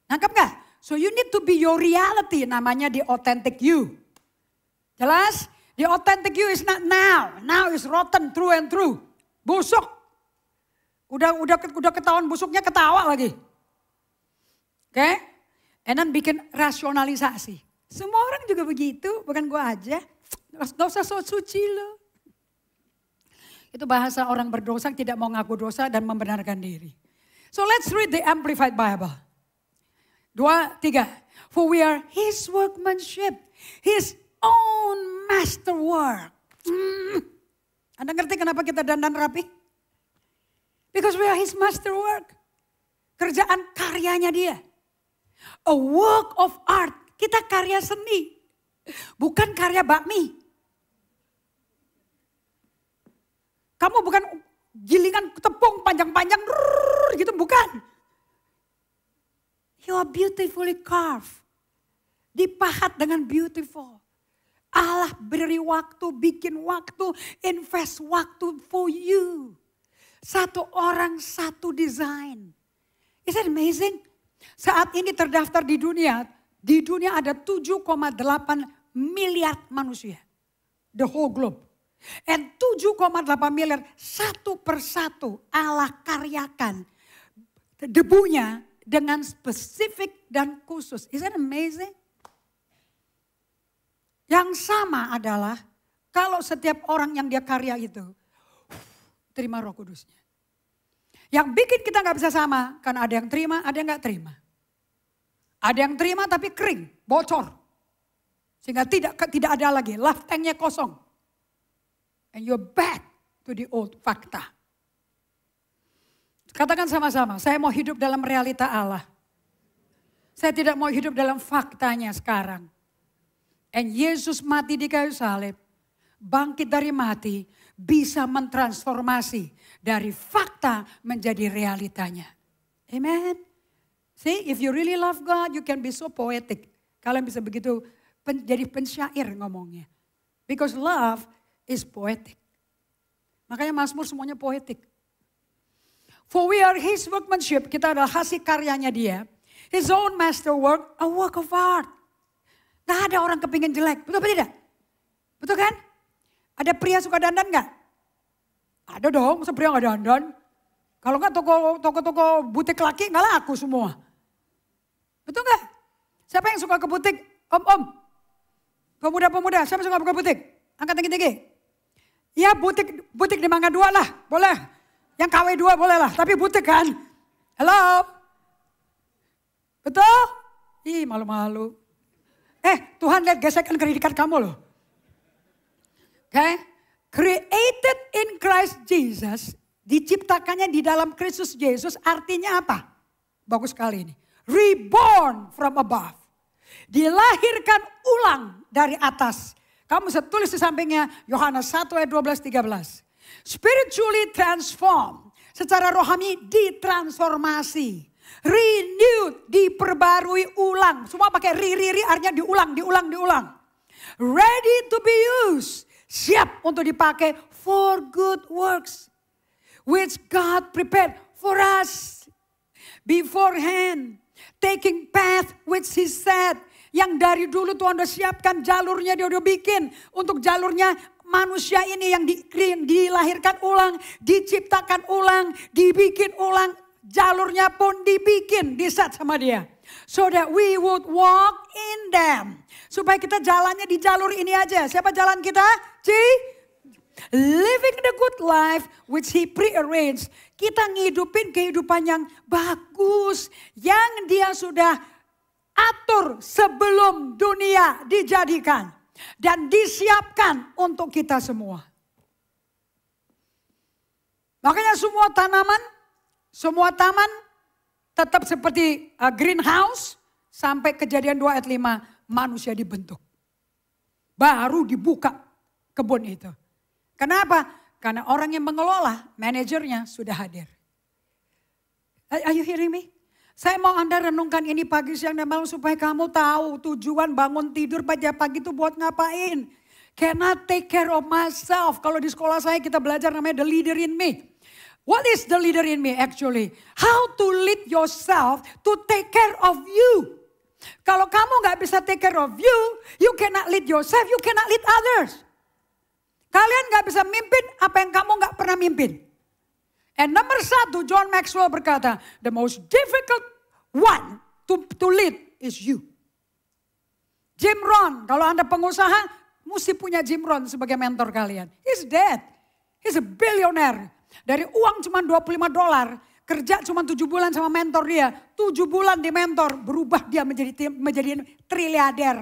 Nangkap gak? So you need to be your reality, namanya the authentic you. Jelas? The authentic you is not now. Now is rotten through and through. Busuk. Udah ketahuan busuknya ketawa lagi. Oke? And then bikin rasionalisasi. Semua orang juga begitu, bukan gue aja. Gak usah so suci lo. Itu bahasa orang berdosa tidak mau ngaku dosa dan membenarkan diri. So let's read the Amplified Bible. 2, 3. For we are His workmanship. His own masterwork. Anda ngerti kenapa kita dandan rapi? Because we are His masterwork. Kerjaan karyanya dia. A work of art. Kita karya seni. Bukan karya bakmi. Kamu bukan gilingan tepung panjang-panjang. Gitu, bukan. You are beautifully carved. Dipahat dengan beautiful. Allah beri waktu, bikin waktu, invest waktu for you. Satu orang, satu desain. Is that amazing? Saat ini terdaftar di dunia ada 7,8 miliar manusia. The whole globe. And 7,8 miliar, satu persatu Allah karyakan debunya dengan spesifik dan khusus. Is that amazing? Yang sama adalah kalau setiap orang yang dia karya itu, terima Roh Kudusnya. Yang bikin kita gak bisa sama, karena ada yang terima, ada yang gak terima. Ada yang terima tapi kering, bocor. Sehingga tidak ada lagi, love tanknya kosong. And you're back to the old fakta. Katakan sama-sama, saya mau hidup dalam realita Allah. Saya tidak mau hidup dalam faktanya sekarang. And Yesus mati di kayu salib, bangkit dari mati, bisa mentransformasi dari fakta menjadi realitanya. Amen. See, if you really love God, you can be so poetic. Kalian bisa begitu jadi pensyair ngomongnya. Because love is poetic. Makanya Mazmur semuanya poetic. For we are His workmanship, kita adalah hasil karyanya dia. His own masterwork, a work of art. Gak ada orang kepingin jelek, betul apa tidak? Betul kan? Ada pria suka dandan gak? Ada dong, masa pria gak dandan? Kalau gak toko-toko butik laki gak laku semua. Betul gak? Siapa yang suka ke butik? Om-om. Pemuda-pemuda, siapa suka buka butik? Angkat tinggi-tinggi. Ya butik di Mangga 2 lah, boleh. Yang KW 2 boleh lah, tapi butik kan? Halo? Betul? Ih malu-malu. Tuhan lihat gesekan kredikat kamu loh. Okay? Created in Christ Jesus, diciptakannya di dalam Kristus Yesus, artinya apa? Bagus sekali ini. reborn from above. Dilahirkan ulang dari atas. Kamu bisa tulis di sampingnya Yohanes 1 ayat 12-13. Spiritually transformed. Secara rohani ditransformasi. Renewed, diperbarui ulang. Semua pakai artinya diulang. Ready to be used. Siap untuk dipakai for good works. Which God prepared for us beforehand. Taking path which He said. Yang dari dulu Tuhan udah siapkan jalurnya, Dia udah bikin. Untuk jalurnya manusia ini yang dilahirkan ulang, diciptakan ulang, dibikin ulang. Jalurnya pun dibikin, diset sama Dia. So that we would walk in them. Supaya kita jalannya di jalur ini aja. Siapa jalan kita? Living the good life which He prearranged. Kita ngidupin kehidupan yang bagus. Yang Dia sudah atur sebelum dunia dijadikan. Dan disiapkan untuk kita semua. Makanya semua taman tetap seperti greenhouse. Sampai Kejadian 2 ayat 5 manusia dibentuk. Baru dibuka kebun itu. Kenapa? Karena orang yang mengelola, manajernya sudah hadir. Are you hearing me? Saya mau Anda renungkan ini pagi, siang, dan malam supaya kamu tahu tujuan bangun tidur pada pagi itu buat ngapain. Cannot take care of myself. Kalau di sekolah saya kita belajar namanya the leader in me. What is the leader in me actually? How to lead yourself to take care of you. Kalau kamu gak bisa take care of you, you cannot lead yourself, you cannot lead others. Kalian gak bisa mimpin apa yang kamu gak pernah mimpin. And number 1, John Maxwell berkata, the most difficult one to lead is you. Jim Rohn, kalau Anda pengusaha, mesti punya Jim Rohn sebagai mentor kalian. He's dead. He's a billionaire. Dari uang cuma $25, kerja cuma 7 bulan sama mentor dia. 7 bulan di mentor, berubah dia menjadi triliader.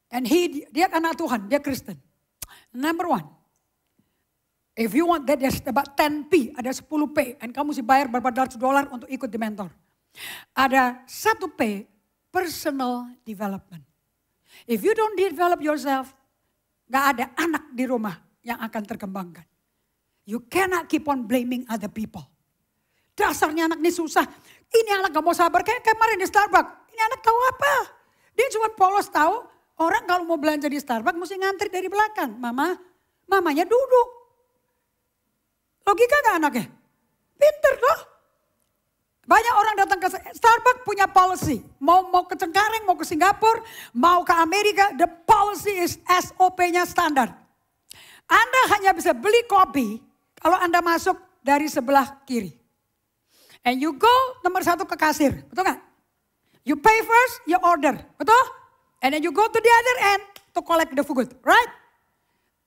And dia anak Tuhan, dia Kristen. Number 1. If you want that, there's about 10P, ada 10P. And kamu mesti bayar berapa $100 untuk ikut di mentor. Ada 1P, personal development. If you don't develop yourself, gak ada anak di rumah yang akan terkembangkan. You cannot keep on blaming other people. Dasarnya anak ini susah. Ini anak gak mau sabar. Kayak kemarin di Starbucks. Ini anak tahu apa? Dia cuma polos tahu. Orang kalau mau belanja di Starbucks mesti ngantri dari belakang. Mamanya duduk. Logika gak anaknya? Pinter toh. Banyak orang datang ke Starbucks punya policy. Mau ke Cengkareng, mau ke Singapura, mau ke Amerika. The policy is SOP-nya standar. Anda hanya bisa beli kopi kalau Anda masuk dari sebelah kiri. And you go nomor 1 ke kasir, betul gak? You pay first, you order, betul? And then you go to the other end to collect the food, right?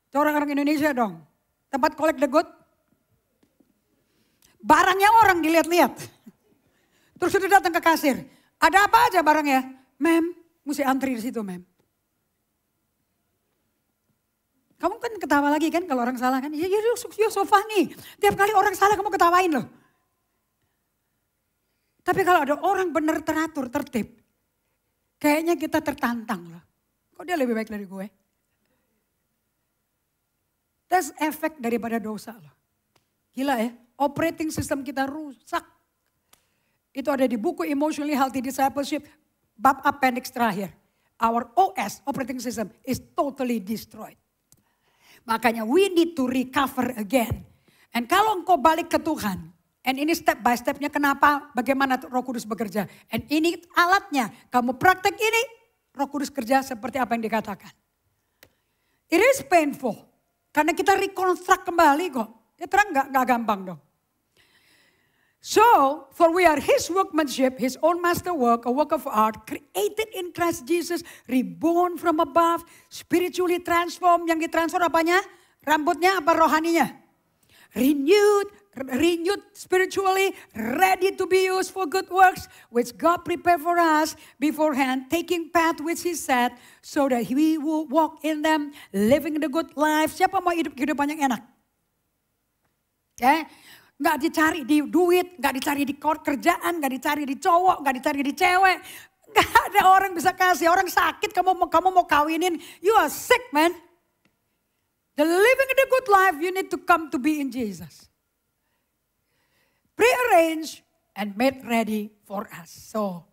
Itu orang-orang Indonesia dong. Tempat collect the good. Barangnya orang dilihat-lihat. Terus sudah datang ke kasir. Ada apa aja barangnya? Ma'am, mesti antri di situ, ma'am. Kamu kan ketawa lagi kan kalau orang salah kan? Ya so funny. Tiap kali orang salah kamu ketawain loh. Tapi kalau ada orang benar teratur, tertib. Kayaknya kita tertantang loh. Kok dia lebih baik dari gue? That's efek daripada dosa loh. Gila ya, operating system kita rusak. Itu ada di buku Emotionally Healthy Discipleship, bab appendix terakhir. Our OS, operating system, is totally destroyed. Makanya we need to recover again. And kalau engkau balik ke Tuhan, and ini step by stepnya kenapa, bagaimana Roh Kudus bekerja. And ini alatnya, kamu praktek ini, Roh Kudus kerja seperti apa yang dikatakan. It is painful, karena kita reconstruct kembali kok. Ya terang gak gampang dong. So, for we are His workmanship, His own masterwork, a work of art, created in Christ Jesus, reborn from above, spiritually transformed. Yang ditransform apanya? Rambutnya apa rohaninya? Renewed spiritually, ready to be used for good works, which God prepared for us beforehand, taking path which He said, so that we will walk in them, living the good life. Siapa mau hidup kehidupan yang enak? Okay? Nggak dicari di duit, nggak dicari di kerjaan, nggak dicari di cowok, nggak dicari di cewek. Nggak ada orang bisa kasih. Orang sakit, kamu mau kawinin, you are sick, man. The living the good life, you need to come to be in Jesus. Prearranged and made ready for us. So,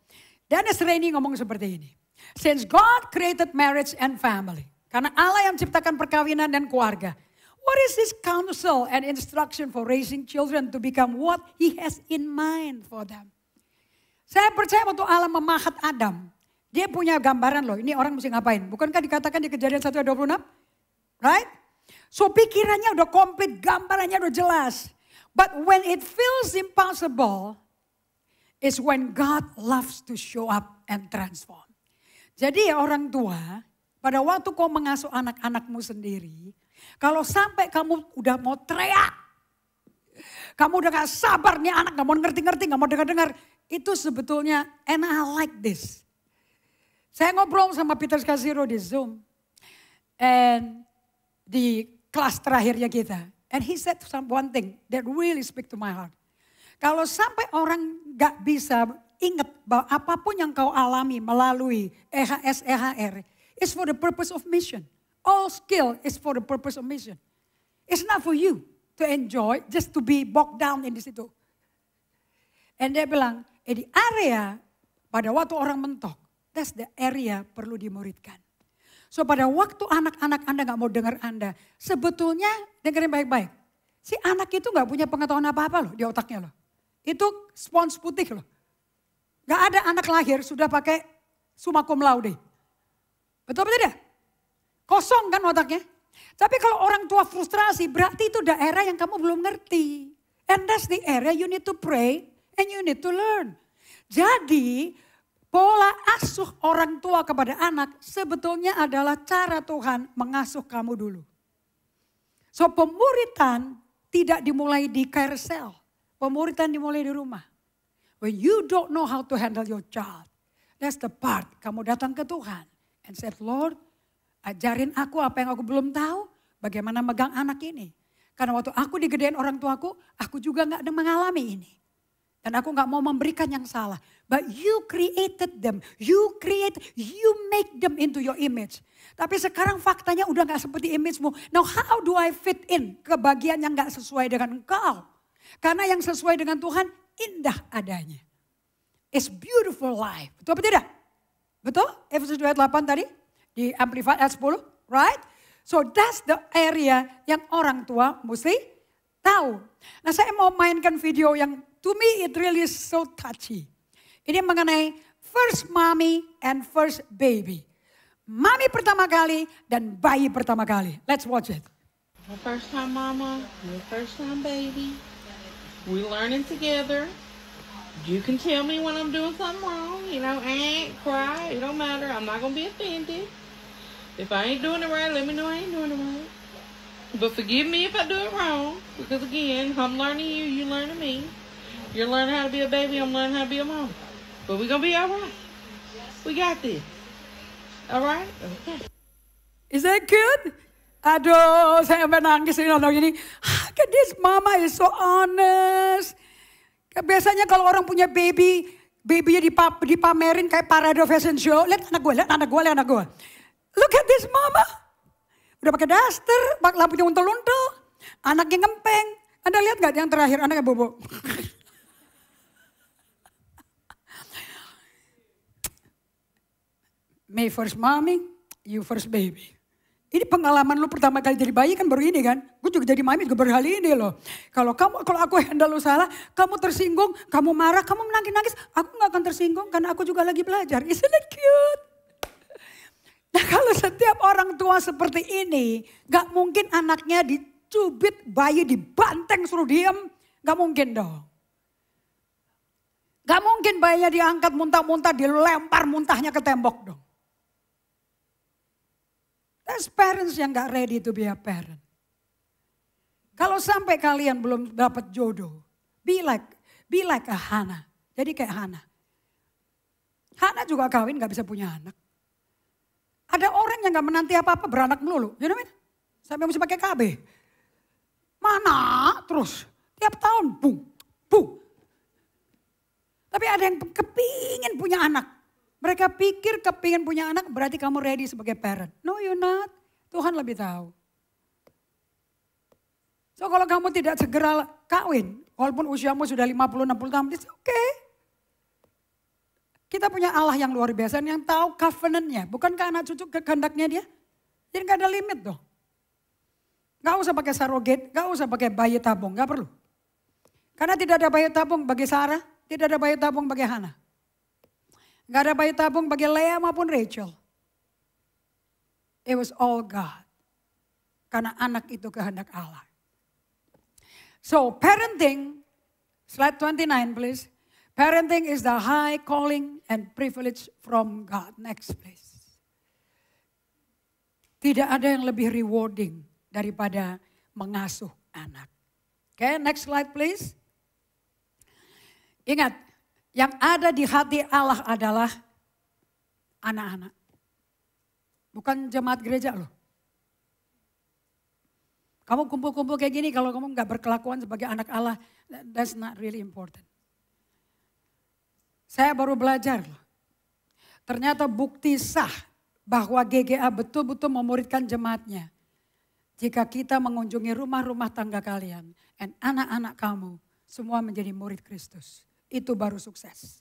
Dennis Rainey ngomong seperti ini. Since God created marriage and family. Karena Allah yang menciptakan perkawinan dan keluarga. What is His counsel and instruction for raising children to become what He has in mind for them? Saya percaya waktu Allah memahat Adam. Dia punya gambaran loh, ini orang mesti ngapain. Bukankah dikatakan di Kejadian 1 ayat 26? Right? So pikirannya udah komplit, gambarannya udah jelas. But when it feels impossible, is when God loves to show up and transform. Jadi orang tua, pada waktu kau mengasuh anak-anakmu sendiri, kalau sampai kamu udah mau teriak, kamu udah gak sabar nih anak gak mau ngerti-ngerti, gak mau dengar-dengar, itu sebetulnya, and I like this. Saya ngobrol sama Peter Scasiro di Zoom, and di kelas terakhirnya kita. And he said one thing that really speak to my heart. Kalau sampai orang gak bisa ingat bahwa apapun yang kau alami melalui EHS, EHR, is for the purpose of mission. All skill is for the purpose of mission. It's not for you to enjoy, just to be bogged down in di situ. And dia bilang, di area pada waktu orang mentok, that's the area perlu dimuridkan. So pada waktu anak-anak Anda gak mau dengar Anda, sebetulnya dengerin baik-baik. Si anak itu gak punya pengetahuan apa-apa loh di otaknya loh. Itu spons putih loh. Gak ada anak lahir sudah pakai summa cum laude. Betul apa tidak? Kosong kan otaknya. Tapi kalau orang tua frustrasi berarti itu daerah yang kamu belum ngerti. And that's the area you need to pray and you need to learn. Jadi pola asuh orang tua kepada anak sebetulnya adalah cara Tuhan mengasuh kamu dulu. So pemuritan tidak dimulai di carousel. Pemuritan dimulai di rumah. When you don't know how to handle your child. That's the part kamu datang ke Tuhan. And said, Lord, ajarin aku apa yang aku belum tahu. Bagaimana megang anak ini. Karena waktu aku digedein orang tuaku, aku juga gak ada mengalami ini. Dan aku gak mau memberikan yang salah. But you created them. You make them into your image. Tapi sekarang faktanya udah gak seperti image-mu. Now how do I fit in ke bagian yang gak sesuai dengan engkau? Karena yang sesuai dengan Tuhan indah adanya. It's beautiful life. Betul apa tidak? Betul? Efesus 2 ayat 8 tadi. Di Amplified ayat 10. Right? So that's the area yang orang tua mesti tahu. Nah saya mau mainkan video yang to me it really is so touchy. Ini mengenai first mommy and first baby. Mami pertama kali dan bayi pertama kali. Let's watch it. My first time mama, your first time baby. We learning together. You can tell me when I'm doing something wrong. Cry. It don't matter. I'm not going to be offended. If I ain't doing it right, let me know I ain't doing it right. But forgive me if I do it wrong. Because again, I'm learning you, you learning me. You're learning how to be a baby, I'm learning how to be a mom. But we're going to be all right. We got this. All right? Okay. Is that good? Aduh, saya sampai nangis ini nonton ini. This mama is so honest. Biasanya kalau orang punya babynya dipamerin kayak parade fashion show. Lihat anak gue. Look at this mama. Udah pakai daster, lampunya untel-untel. Anaknya ngempeng. Anda lihat gak yang terakhir anaknya bobo? Me first mommy, you first baby. Ini pengalaman lu pertama kali jadi bayi kan baru ini kan. Gue juga jadi mami juga baru kali ini loh. Kalau aku handle lu salah, kamu tersinggung, kamu marah, kamu menangis-nangis. Aku gak akan tersinggung karena aku juga lagi belajar. Isn't it cute? Nah kalau setiap orang tua seperti ini, gak mungkin anaknya dicubit, bayi dibanteng suruh diem. Gak mungkin dong. Gak mungkin bayinya diangkat muntah-muntah, dilempar muntahnya ke tembok dong. That's parents yang gak ready to be a parent. Kalau sampai kalian belum dapat jodoh, be like a Hannah. Jadi kayak Hannah. Hannah juga kawin gak bisa punya anak. Ada orang yang gak menanti apa-apa beranak melulu. You know what I mean? Sampai mesti pakai KB. Mana terus. Tiap tahun, bung, bung. Tapi ada yang kepingin punya anak. Mereka pikir kepingin punya anak berarti kamu ready sebagai parent. No, you're not. Tuhan lebih tahu. So kalau kamu tidak segera kawin, walaupun usiamu sudah 50-60 tahun, it's okay. Kita punya Allah yang luar biasa, yang tahu covenant-nya. Bukankah anak cucu kehendaknya dia? Jadi gak ada limit dong. Gak usah pakai surrogate, gak usah pakai bayi tabung, gak perlu. Karena tidak ada bayi tabung bagi Sarah, tidak ada bayi tabung bagi Hana. Gak ada bayi tabung bagi Leah maupun Rachel. It was all God. Karena anak itu kehendak Allah. So parenting, slide 29 please. Parenting is the high calling and privilege from God. Next please. Tidak ada yang lebih rewarding daripada mengasuh anak. Okay, next slide please. Ingat, yang ada di hati Allah adalah anak-anak. Bukan jemaat gereja loh. Kamu kumpul-kumpul kayak gini kalau kamu nggak berkelakuan sebagai anak Allah, that's not really important. Saya baru belajar loh. Ternyata bukti sah bahwa GGA betul-betul memuridkan jemaatnya. Jika kita mengunjungi rumah-rumah tangga kalian, dan anak-anak kamu semua menjadi murid Kristus. Itu baru sukses.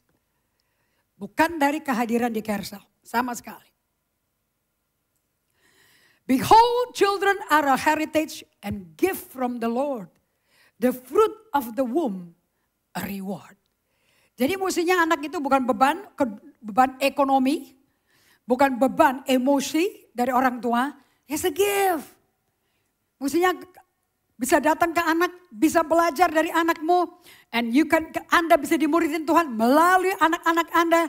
Bukan dari kehadiran di Kersel, sama sekali. Behold, children are a heritage and gift from the Lord. The fruit of the womb, a reward. Jadi mestinya anak itu bukan beban ekonomi, bukan beban emosi dari orang tua. It's a gift. Mestinya bisa datang ke anak, bisa belajar dari anakmu. And Anda bisa dimuridin Tuhan melalui anak-anak Anda.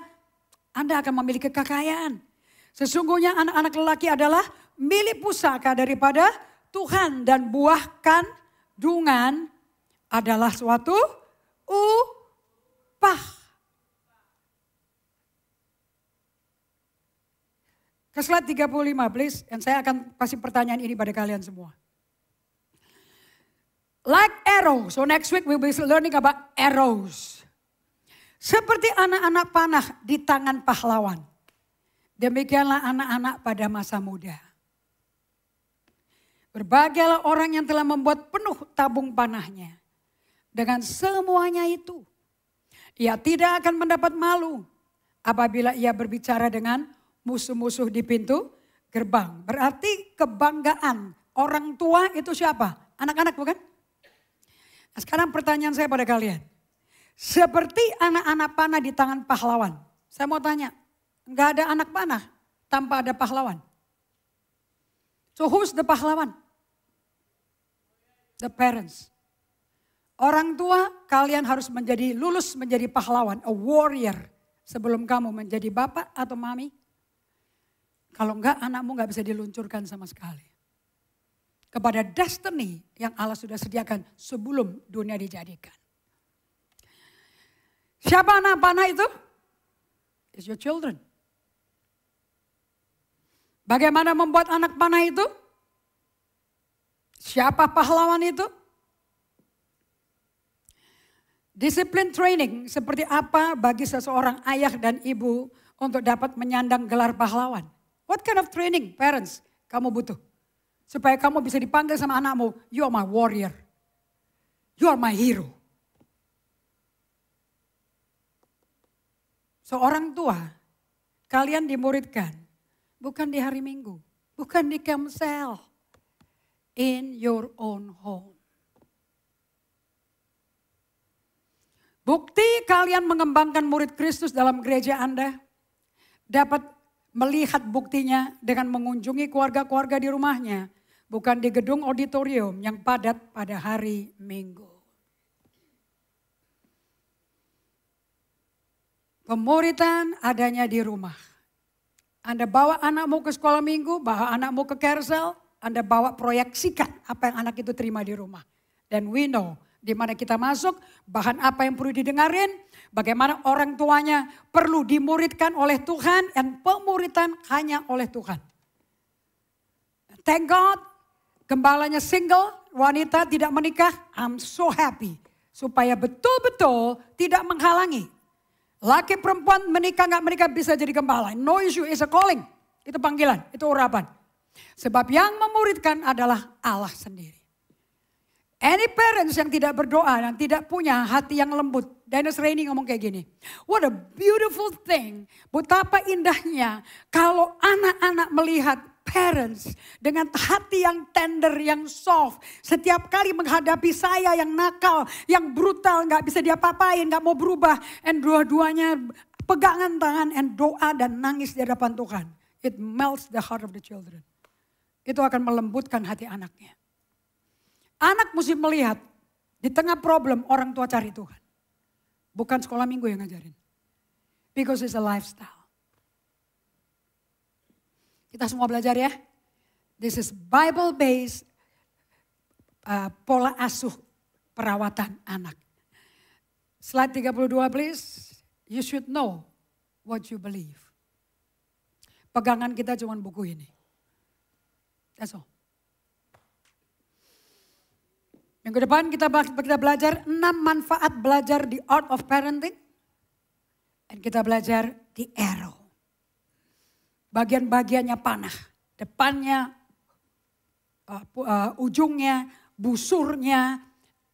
Anda akan memiliki kekayaan. Sesungguhnya anak-anak lelaki adalah milik pusaka daripada Tuhan. Dan buah kandungan adalah suatu upah. Ke slide 35 please. Dan saya akan kasih pertanyaan ini pada kalian semua. Like arrows. So next week we'll be learning about arrows. Seperti anak-anak panah di tangan pahlawan. Demikianlah anak-anak pada masa muda. Berbahagialah orang yang telah membuat penuh tabung panahnya. Dengan semuanya itu, ia tidak akan mendapat malu apabila ia berbicara dengan musuh-musuh di pintu gerbang. Berarti kebanggaan orang tua itu siapa? Anak-anak bukan? Nah, sekarang pertanyaan saya pada kalian. Seperti anak-anak panah di tangan pahlawan. Saya mau tanya, enggak ada anak panah tanpa ada pahlawan. So who's the pahlawan? The parents. Orang tua kalian harus lulus menjadi pahlawan, a warrior. Sebelum kamu menjadi bapak atau mami. Kalau enggak anakmu enggak bisa diluncurkan sama sekali. Kepada destiny yang Allah sudah sediakan sebelum dunia dijadikan. Siapa anak panah itu? It's your children. Bagaimana membuat anak panah itu? Siapa pahlawan itu? Disiplin training seperti apa bagi seseorang ayah dan ibu untuk dapat menyandang gelar pahlawan? What kind of training parents kamu butuh? Supaya kamu bisa dipanggil sama anakmu, you are my warrior. You are my hero. Seorang tua, kalian dimuridkan. Bukan di hari Minggu, bukan di Kemsel. In your own home. Bukti kalian mengembangkan murid Kristus dalam gereja Anda. Dapat melihat buktinya dengan mengunjungi keluarga-keluarga di rumahnya. Bukan di gedung auditorium yang padat pada hari Minggu. Pemuridan adanya di rumah. Anda bawa anakmu ke sekolah minggu, bawa anakmu ke Kersel, Anda bawa proyeksikan apa yang anak itu terima di rumah. Dan we know di mana kita masuk, bahan apa yang perlu didengarin, bagaimana orang tuanya perlu dimuridkan oleh Tuhan, dan pemuridan hanya oleh Tuhan. Thank God, gembalanya single wanita tidak menikah, I'm so happy. Supaya betul-betul tidak menghalangi. Laki perempuan menikah nggak menikah bisa jadi gembala. No issue, is a calling. Itu panggilan, itu urapan. Sebab yang memuridkan adalah Allah sendiri. Any parents yang tidak berdoa dan tidak punya hati yang lembut. Dennis Rainey ngomong kayak gini. What a beautiful thing. Betapa indahnya kalau anak-anak melihat parents dengan hati yang tender, yang soft. Setiap kali menghadapi saya yang nakal, yang brutal, gak bisa diapa-apain, gak mau berubah. And dua-duanya pegangan tangan and doa dan nangis di hadapan Tuhan. It melts the heart of the children. Itu akan melembutkan hati anaknya. Anak mesti melihat di tengah problem orang tua cari Tuhan. Bukan sekolah minggu yang ngajarin. Because it's a lifestyle. Kita semua belajar ya. This is Bible-based pola asuh perawatan anak. Slide 32 please. You should know what you believe. Pegangan kita cuma buku ini. That's all. Minggu depan kita belajar 6 manfaat belajar the art of parenting. Dan kita belajar the arrow. Bagian-bagiannya panah. Depannya, ujungnya, busurnya.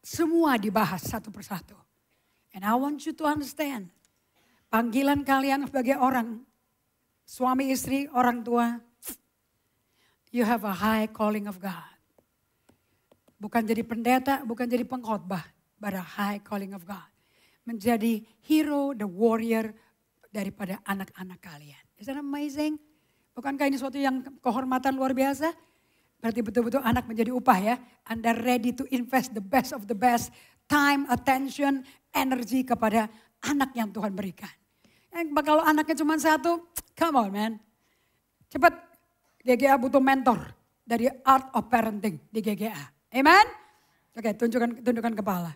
Semua dibahas satu persatu. And I want you to understand. Panggilan kalian sebagai orang. Suami istri, orang tua. You have a high calling of God. Bukan jadi pendeta, bukan jadi pengkhotbah. But a high calling of God. Menjadi hero, the warrior daripada anak-anak kalian. Is that amazing? Bukankah ini suatu yang kehormatan luar biasa? Berarti betul-betul anak menjadi upah ya. Anda ready to invest the best of the best. Time, attention, energy kepada anak yang Tuhan berikan. Kalau anaknya cuma satu, come on man. Cepat, GGA butuh mentor dari Art of Parenting di GGA. Amen? Oke, tunjukkan kepala.